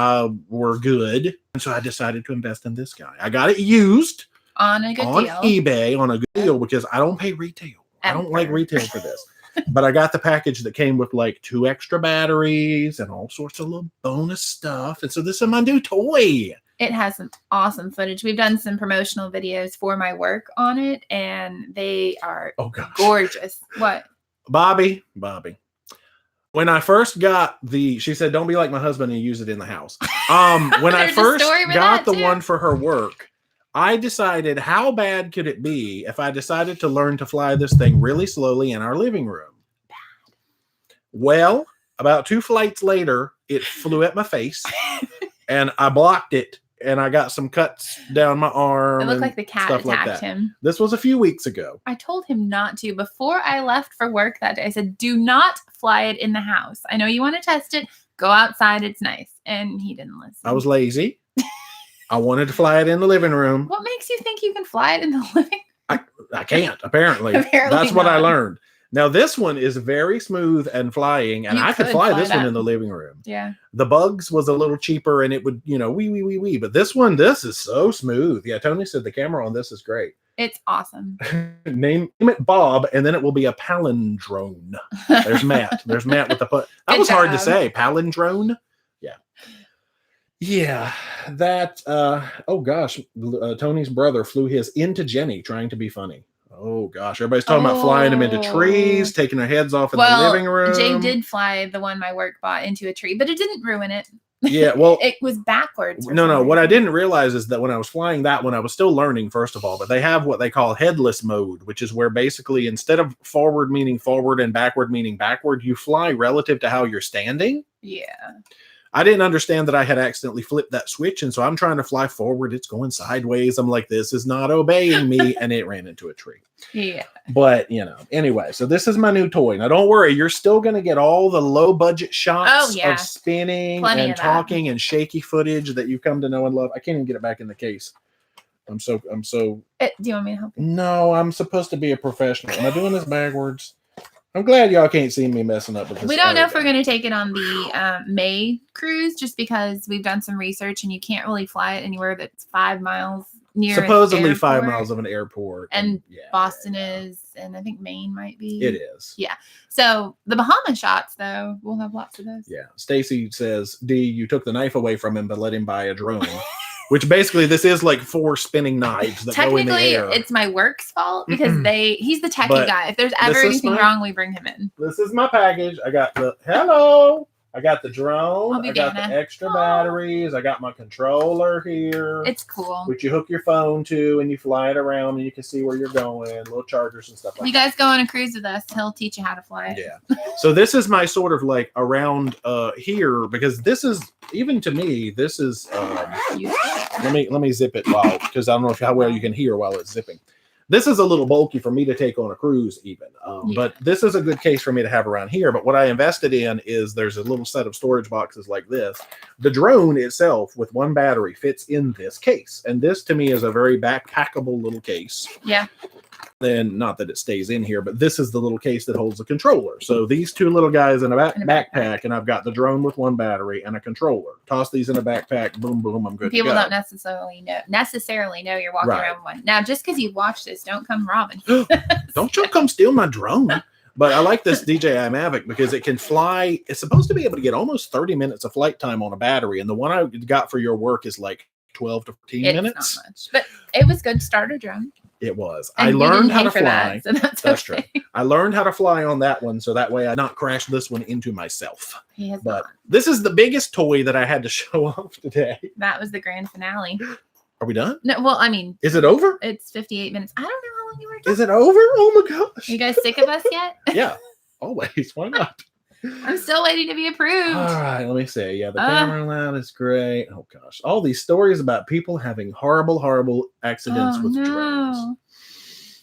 B: were good. And so I decided to invest in this guy. I got it used
A: on a good deal.
B: eBay on a good deal because I don't pay retail. I don't like retail for this. But I got the package that came with like 2 extra batteries and all sorts of little bonus stuff. And so this is my new toy.
A: It has some awesome footage. We've done some promotional videos for my work on it, and they are gorgeous. What? Bobby.
B: When I first got she said, don't be like my husband and use it in the house. When I first got the one for her work, I decided how bad could it be if I decided to learn to fly this thing really slowly in our living room?
A: Bad.
B: Well, about 2 flights later, it flew at my face and I blocked it. And I got some cuts down my arm.
A: It looked like the cat attacked him.
B: This was a few weeks ago.
A: I told him not to. Before I left for work that day, I said, do not fly it in the house. I know you want to test it. Go outside. It's nice. And he didn't listen.
B: I was lazy. I wanted to fly it in the living room.
A: What makes you think you can fly it in the living room?
B: I can't, apparently. That's what I learned. Now, this one is very smooth and flying, and I could fly this one in the living room.
A: Yeah.
B: The Bugs was a little cheaper, and it would, wee. But this is so smooth. Yeah, Tony said the camera on this is great.
A: It's awesome.
B: Name it Bob, and then it will be a palindrome. There's Matt. There's Matt with the put. That was hard to say. Palindrome. Yeah. Yeah. That. Oh gosh. Tony's brother flew his into Jenny, trying to be funny. Oh gosh, everybody's talking about flying them into trees, taking their heads off in the living room.
A: Jay did fly the one my work bought into a tree, but it didn't ruin it.
B: Yeah, well,
A: it was backwards.
B: No. What I didn't realize is that when I was flying that one, I was still learning, first of all, but they have what they call headless mode, which is where basically instead of forward meaning forward and backward meaning backward, you fly relative to how you're standing.
A: Yeah.
B: I didn't understand that I had accidentally flipped that switch, and so I'm trying to fly forward. It's going sideways. I'm like, this is not obeying me, and it ran into a tree.
A: Yeah.
B: But, anyway, so this is my new toy. Now, don't worry. You're still going to get all the low-budget shots of spinning and talking and shaky footage that you've come to know and love. I can't even get it back in the case. I'm so.
A: Do you want me to help you?
B: No, I'm supposed to be a professional. Am I doing this backwards? I'm glad y'all can't see me messing up with this.
A: We don't know if we're going to take it on the May cruise, just because we've done some research and you can't really fly it anywhere that's 5 miles near.
B: Supposedly 5 miles of an airport.
A: And Boston is, and I think Maine might be.
B: It is.
A: Yeah. So the Bahama shots, though, we'll have lots of those.
B: Yeah. Stacy says, D, you took the knife away from him, but let him buy a drone. Which basically this is like 4 spinning knives that go in the air.
A: Technically, it's my work's fault because he's the techie guy. If there's ever anything wrong, we bring him in.
B: This is my package. I got I got the drone. I got the extra batteries. I got my controller here.
A: It's cool.
B: Which you hook your phone to and you fly it around and you can see where you're going. Little chargers and stuff like that.
A: You guys go on a cruise with us. He'll teach you how to fly it.
B: Yeah. So this is my sort of like around here, because this is, even to me, this is let me zip it because I don't know how well you can hear while it's zipping. This is a little bulky for me to take on a cruise even, but this is a good case for me to have around here. But what I invested in is there's a little set of storage boxes like this. The drone itself with 1 battery fits in this case. And this to me is a very backpackable little case.
A: Yeah.
B: Then not that it stays in here, but this is the little case that holds the controller. So these 2 little guys in a backpack, and I've got the drone with 1 battery and a controller. Toss these in a backpack, boom, boom, I'm good.
A: People don't necessarily know you're walking around one. Now, just because you watch this, don't come robbing.
B: Don't you come steal my drone. But I like this DJI Mavic because it can fly. It's supposed to be able to get almost 30 minutes of flight time on a battery, and the one I got for your work is like 12 to 15 minutes.
A: Not much, but it was good starter drone.
B: It was.
A: And
B: I learned how to fly.
A: That, so that's
B: true. I learned how to fly on that one, so that way I not crash this one into myself. This is the biggest toy that I had to show off today.
A: That was the grand finale.
B: Are we done?
A: No, well, I mean,
B: is it over?
A: It's 58 minutes. I don't know how long you were talking.
B: Is it over? Oh my gosh.
A: You guys sick of us yet?
B: Yeah, always. Why not?
A: I'm still waiting to be approved.
B: All right, let me see. Yeah, the camera loud is great. Oh gosh, all these stories about people having horrible accidents with drones.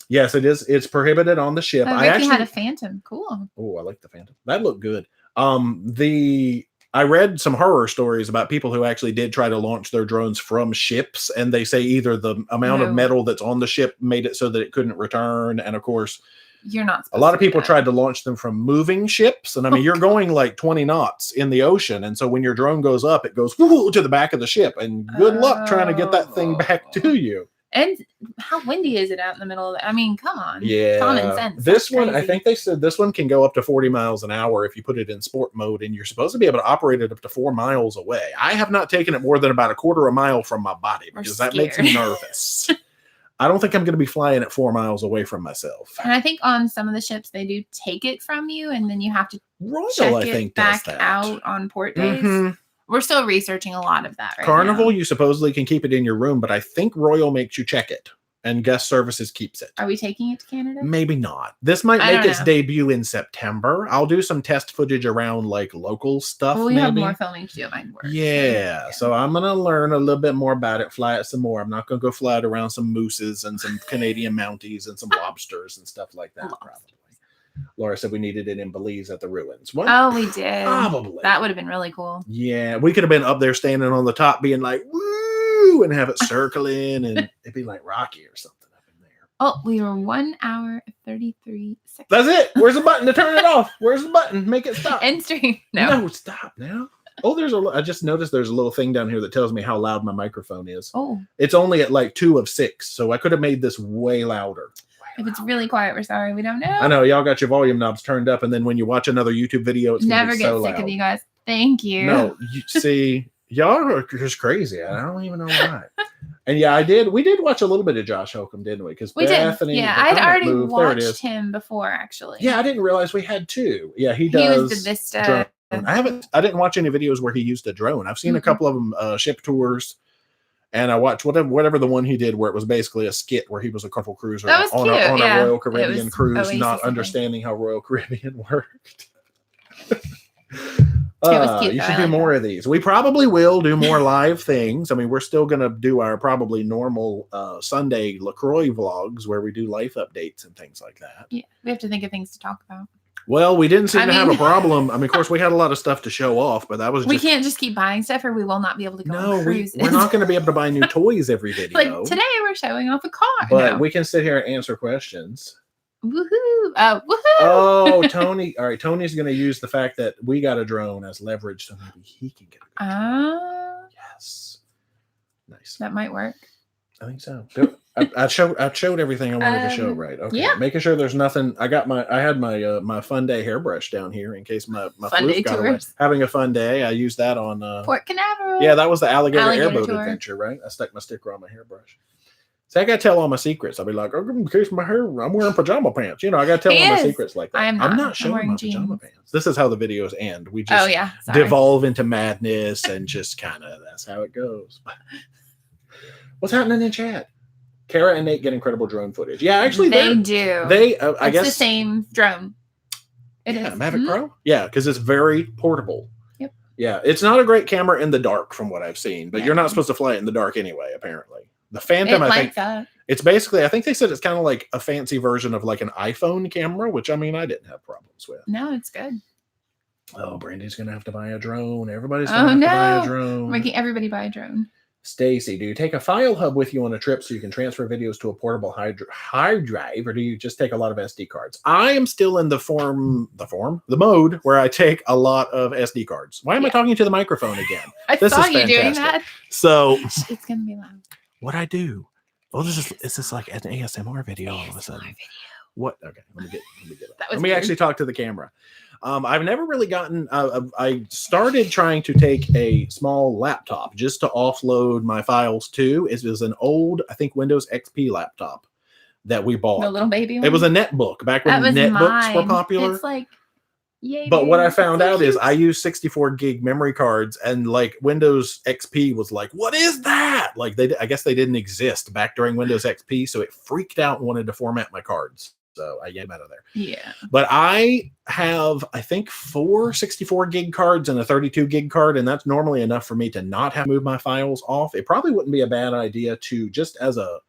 B: Yes, it is. It's prohibited on the ship.
A: I actually had a Phantom. Cool.
B: Oh, I like the Phantom. That looked good. The I read some horror stories about people who actually did try to launch their drones from ships, and they say either the amount of metal that's on the ship made it so that it couldn't return, and of course,
A: you're not.
B: A lot of people tried to launch them from moving ships, and I mean, you're going like 20 knots in the ocean, and so when your drone goes up, it goes whoo, to the back of the ship, and good luck trying to get that thing back to you.
A: And how windy is it out in the middle of it? I mean, come on.
B: Yeah.
A: Common sense.
B: This one, I think they said this one can go up to 40 miles an hour if you put it in sport mode, and you're supposed to be able to operate it up to 4 miles away. I have not taken it more than about a quarter of a mile from my body because that makes me nervous. I don't think I'm going to be flying at 4 miles away from myself.
A: And I think on some of the ships, they do take it from you, and then you have to
B: Royal,
A: check
B: I think,
A: it back out on port days.
B: Mm-hmm.
A: We're still researching a lot of that right
B: Carnival,
A: now.
B: you supposedly can keep it in your room, but I think Royal makes you check it. And Guest Services keeps it.
A: Are we taking it to Canada?
B: Maybe not. This might make its debut in September. I'll do some test footage around like local stuff.
A: Well, we have more filming to do at my work.
B: Yeah. So I'm going to learn a little bit more about it, fly it some more. I'm not going to go fly it around some mooses and some Canadian mounties and some lobsters and stuff like that. Probably. Laura said we needed it in Belize at the ruins. What?
A: Oh, we did.
B: Probably.
A: That would have been really cool.
B: Yeah. We could have been up there standing on the top being like, woo! And have it circling, and it'd be like Rocky or something up in there.
A: Oh, we were 1 hour and 33 seconds.
B: That's it. Where's the button to turn it off? Where's the button? Make it stop.
A: End stream. No,
B: stop now. Oh, I just noticed there's a little thing down here that tells me how loud my microphone is.
A: Oh,
B: it's only at like 2 of 6, so I could have made this way louder.
A: If it's really quiet, we're sorry. We don't know.
B: I know y'all got your volume knobs turned up, and then when you watch another YouTube video, it's
A: never get
B: so
A: sick
B: loud.
A: of you guys. Thank you.
B: No, you see. Y'all are just crazy. I don't even know why. And yeah, we did watch a little bit of Josh Holcomb, didn't we? Because Bethany,
A: yeah, I'd already watched him before, actually.
B: Yeah, I didn't realize we had 2. Yeah, he does.
A: He was the Vista.
B: Drone. I didn't watch any videos where he used a drone. I've seen a couple of them ship tours, and I watched whatever the one he did where it was basically a skit where he was a carnival cruiser on a Royal Caribbean cruise,
A: Oasis,
B: not understanding how Royal Caribbean worked. You should do more of these. We probably will do more live things. I mean, we're still going to do our probably normal Sunday LaCroix vlogs where we do life updates and things like that.
A: Yeah, we have to think of things to talk about.
B: Well, we didn't seem to have a problem. I mean, of course, we had a lot of stuff to show off, but that was
A: we can't just keep buying stuff or we will not be able to go on cruises.
B: We're not going to be able to buy new toys every video.
A: Like today, we're showing off a car.
B: But we can sit here and answer questions.
A: Woohoo! Woohoo!
B: Oh, Tony. All right, Tony's going to use the fact that we got a drone as leverage so maybe he can get a yes. Nice.
A: That might work.
B: I think so. I showed everything I wanted to show, right? Okay.
A: Yeah.
B: Making sure there's nothing. I had my my fun day hairbrush down here in case my floof got away. Having a fun day. I used that on
A: Port Canaveral.
B: Yeah, that was the alligator airboat adventure, right? I stuck my sticker on my hairbrush. See, I gotta tell all my secrets. I'll be like, oh, in case my hair, I'm wearing pajama pants. You know, I gotta tell all my secrets like that. I'm not showing my pajama pants. This is how the videos end. We just devolve into madness and just kind of that's how it goes. What's happening in chat? Kara and Nate get incredible drone footage. Yeah, actually,
A: they do.
B: I guess
A: the same drone. It is
B: Mavic Pro. Yeah, because it's very portable.
A: Yep.
B: Yeah, it's not a great camera in the dark, from what I've seen, but you're not supposed to fly it in the dark anyway. Apparently, the Phantom. I think it's basically. I think they said it's kind of like a fancy version of like an iPhone camera, which I mean, I didn't have problems with.
A: No, it's good.
B: Oh, Brandy's gonna have to buy a drone. Everybody's gonna have to buy a drone.
A: We're making everybody buy a drone.
B: Stacy, do you take a file hub with you on a trip so you can transfer videos to a portable hard drive, or do you just take a lot of SD cards? I am still in the mode where I take a lot of SD cards. Why am I talking to the microphone again?
A: I saw you doing that.
B: So
A: it's gonna be loud.
B: What I do? Well, is this like an ASMR video all of a sudden? What? Okay, let me get it. Let me actually talk to the camera. I've never really gotten. I started trying to take a small laptop just to offload my files to. It was an old, I think, Windows XP laptop that we bought.
A: The little baby one?
B: It was a netbook back when netbooks were popular.
A: It's like, yay.
B: But what I found out is I use 64 gig memory cards, and like Windows XP was like, what is that? Like I guess they didn't exist back during Windows XP, so it freaked out and wanted to format my cards. So I get them out of there.
A: Yeah.
B: But I have, I think, 4 64 gig cards and a 32 gig card, and that's normally enough for me to not have to move my files off. It probably wouldn't be a bad idea to just as a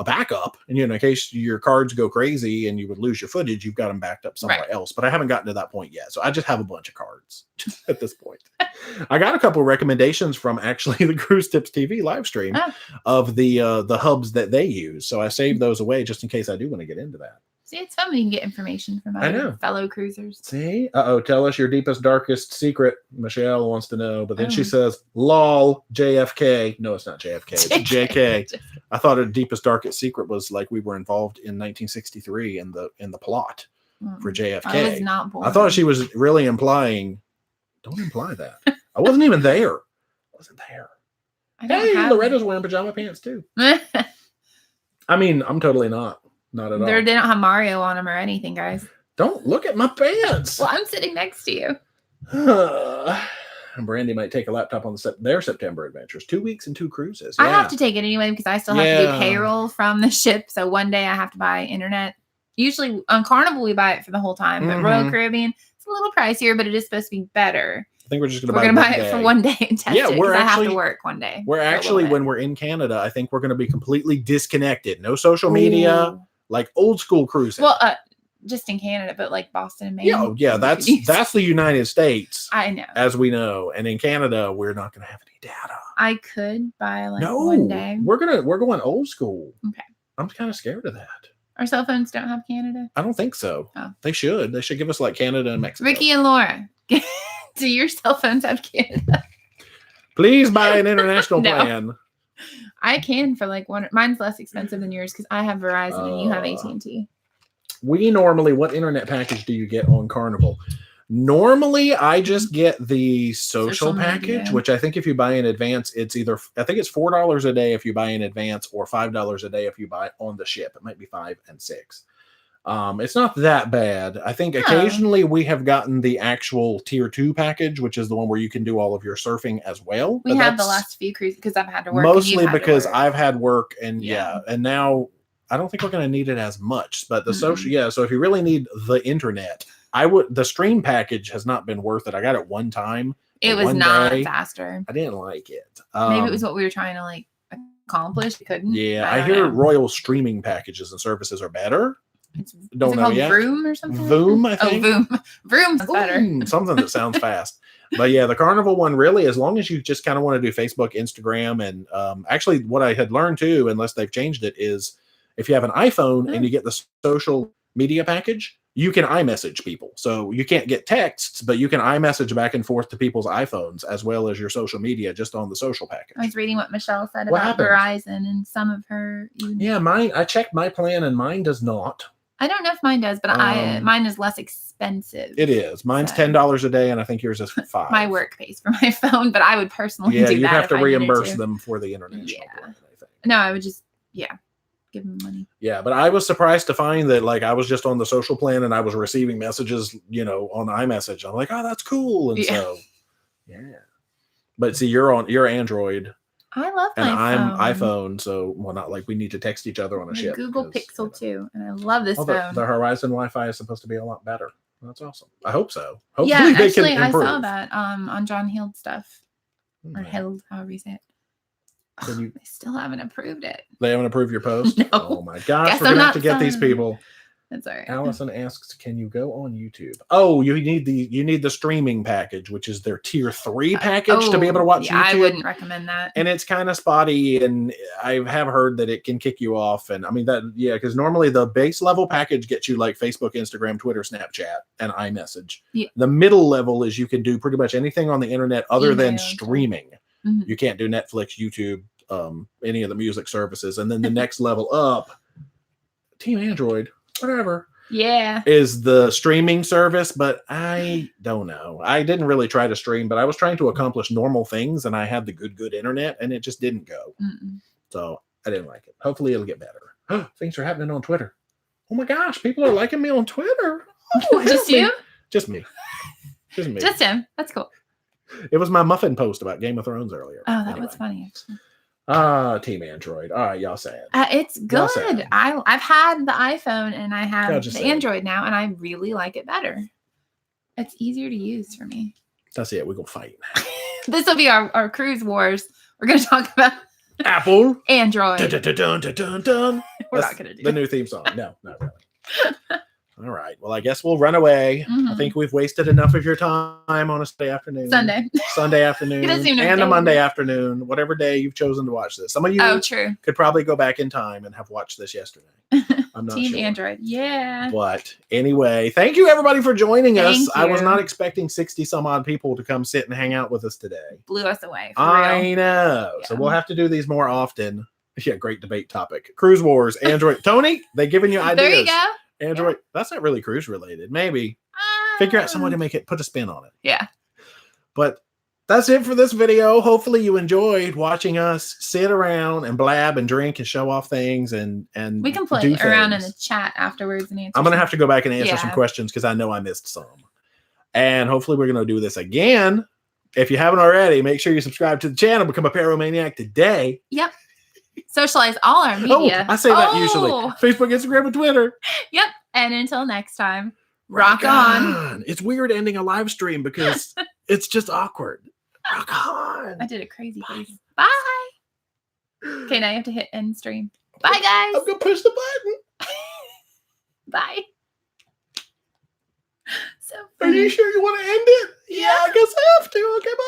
B: a backup, and in case your cards go crazy and you would lose your footage, you've got them backed up somewhere else. But I haven't gotten to that point yet, so I just have a bunch of cards at this point. I got a couple recommendations from actually the Cruise Tips TV live stream of the hubs that they use, so I saved those away just in case I do want to get into that.
A: See, it's fun when you can get information from other fellow cruisers.
B: See? Tell us your deepest, darkest secret. Michelle wants to know. But then she says, lol, JFK. No, it's not JFK. It's JK. I thought her deepest, darkest secret was like we were involved in 1963 in the plot for JFK.
A: I was not born.
B: I thought she was really implying, don't imply that. I wasn't even there. Hey, Loretta's wearing pajama pants too. I mean, I'm totally not. Not at all.
A: They don't have Mario on them or anything, guys.
B: Don't look at my pants.
A: Well, I'm sitting next to you.
B: And Brandy might take a laptop on their September adventures. 2 weeks and 2 cruises.
A: I have to take it anyway because I still have to do payroll from the ship. So one day I have to buy internet. Usually on Carnival we buy it for the whole time, but Royal Caribbean it's a little pricier, but it is supposed to be better.
B: I think we're just going to buy
A: it for one day and test it because I have to work one day.
B: We're actually, when we're in Canada, I think we're going to be completely disconnected. No social media. Like old school cruising.
A: Well, just in Canada, but like Boston and Maine.
B: Yeah, that's the United States.
A: I know.
B: As we know. And in Canada, we're not going to have any data.
A: I could buy one day.
B: We're going old school.
A: Okay.
B: I'm kind of scared of that.
A: Our cell phones don't have Canada?
B: I don't think so.
A: Oh.
B: They should. They should give us like Canada and Mexico.
A: Ricky and Laura, do your cell phones have Canada?
B: Please buy an international plan.
A: I can for like one. Mine's less expensive than yours because I have Verizon and you have AT&T.
B: We normally, what internet package do you get on Carnival? Normally, I just get the social package, which I think if you buy in advance, it's either, I think it's $4 a day if you buy in advance or $5 a day if you buy on the ship. It might be 5 and 6. It's not that bad. I think occasionally we have gotten the actual tier 2 package, which is the one where you can do all of your surfing as well.
A: We have the last few cruises because I've had to work.
B: Mostly because I've had work and and now I don't think we're going to need it as much, but the social, so if you really need the internet, the stream package has not been worth it. I got it one time.
A: It was not faster.
B: I didn't like it.
A: Maybe it was what we were trying to like accomplish. We couldn't.
B: Yeah. I hear Royal streaming packages and services are better. Don't know yet.
A: Vroom or something?
B: Voom, I think.
A: Oh, Voom. Vroom's better.
B: Something that sounds fast. But yeah, the Carnival one really, as long as you just kind of want to do Facebook, Instagram, and actually what I had learned too, unless they've changed it, is if you have an iPhone and you get the social media package, you can iMessage people. So you can't get texts, but you can iMessage back and forth to people's iPhones as well as your social media just on the social package.
A: I was reading what Michelle said about Verizon and some of her.
B: Yeah, mine. I checked my plan and mine does not.
A: I don't know if mine does, but mine is less expensive.
B: It is. Mine's $10 a day, and I think yours is $5.
A: My work pays for my phone, but I would personally do that.
B: You'd have to reimburse them for the international plan, I think.
A: No, I would just give them money.
B: Yeah, but I was surprised to find that like I was just on the social plan and I was receiving messages, on iMessage. I'm like, oh, that's cool, and so But see, you're Android.
A: I love
B: and
A: my
B: I'm
A: phone.
B: iPhone, so not like we need to text each other on a ship.
A: Google Pixel too, and I love this phone.
B: The Horizon Wi-Fi is supposed to be a lot better. That's awesome. I hope so. Hopefully
A: actually, I saw that on John Hild stuff, or Hild, however you say it. They still haven't approved it.
B: They haven't approved your post?
A: No.
B: Oh my gosh, we're gonna have to get these people.
A: That's all right.
B: Allison asks, "Can you go on YouTube?" Oh, you need the streaming package, which is their tier 3 package to be able to watch YouTube.
A: I wouldn't recommend that.
B: And it's kind of spotty, and I have heard that it can kick you off. And I mean because normally the base level package gets you like Facebook, Instagram, Twitter, Snapchat, and iMessage. Yeah. The middle level is you can do pretty much anything on the internet other than streaming. Mm-hmm. You can't do Netflix, YouTube, any of the music services. And then the next level up, Team Android. Whatever.
A: Yeah.
B: Is the streaming service, but I don't know. I didn't really try to stream, but I was trying to accomplish normal things and I had the good internet and it just didn't go. So I didn't like it. Hopefully it'll get better. Things are happening on Twitter. Oh my gosh, people are liking me on Twitter.
A: Oh, just you?
B: Just me. Just me.
A: Just him. That's cool.
B: It was my muffin post about Game of Thrones earlier.
A: Oh, that was funny actually.
B: Team Android. All right, y'all say it.
A: It's good. I've had the iPhone and I have the Android now, and I really like it better. It's easier to use for me.
B: That's it. We're gonna fight.
A: This will be our cruise wars. We're gonna talk about
B: Apple.
A: Android.
B: Dun, dun, dun, dun, dun, dun.
A: We're
B: That's
A: not gonna do
B: the
A: that.
B: new theme song. No, not really. All right. Well, I guess we'll run away. I
A: Mhm.
B: think we've wasted enough of your time on a Sunday afternoon. Sunday afternoon.
A: doesn't even know
B: And
A: what
B: a
A: day
B: Monday
A: it is.
B: afternoon, whatever day you've chosen to watch this. Some of you
A: Oh, true.
B: could probably go back in time and have watched this yesterday. I'm not
A: Team
B: sure.
A: Android. Yeah.
B: But anyway, thank you everybody for joining us.
A: Thank
B: I was
A: you.
B: not expecting 60 some odd people to come sit and hang out with us today.
A: Blew us away. For
B: I
A: real.
B: know. So
A: Yeah.
B: we'll have to do these more often. Yeah, great debate topic. Cruise Wars, Android. Tony, they giving you ideas.
A: There you go.
B: Android. That's not really cruise related. Maybe figure out some way to make it, put a spin on it.
A: Yeah.
B: But that's it for this video. Hopefully you enjoyed watching us sit around and blab and drink and show off things and
A: We can play
B: do
A: around in
B: things.
A: the chat afterwards and answer.
B: I'm going to have to go back and answer some
A: Yeah.
B: questions because I know I missed some. And hopefully we're going to do this again. If you haven't already, make sure you subscribe to the channel. Become a Paromaniac today.
A: Yep. Socialize all our media.
B: Oh, I say that usually. Facebook, Instagram, and Twitter.
A: Yep. And until next time, rock on.
B: It's weird ending a live stream because it's just awkward. Rock on.
A: I did a crazy face. Bye. Okay, now you have to hit end stream. Bye, guys.
B: I'm going to push the button.
A: Bye. So
B: Are you
A: funny.
B: sure you want to end it? Yeah, I guess I have to. Okay, bye.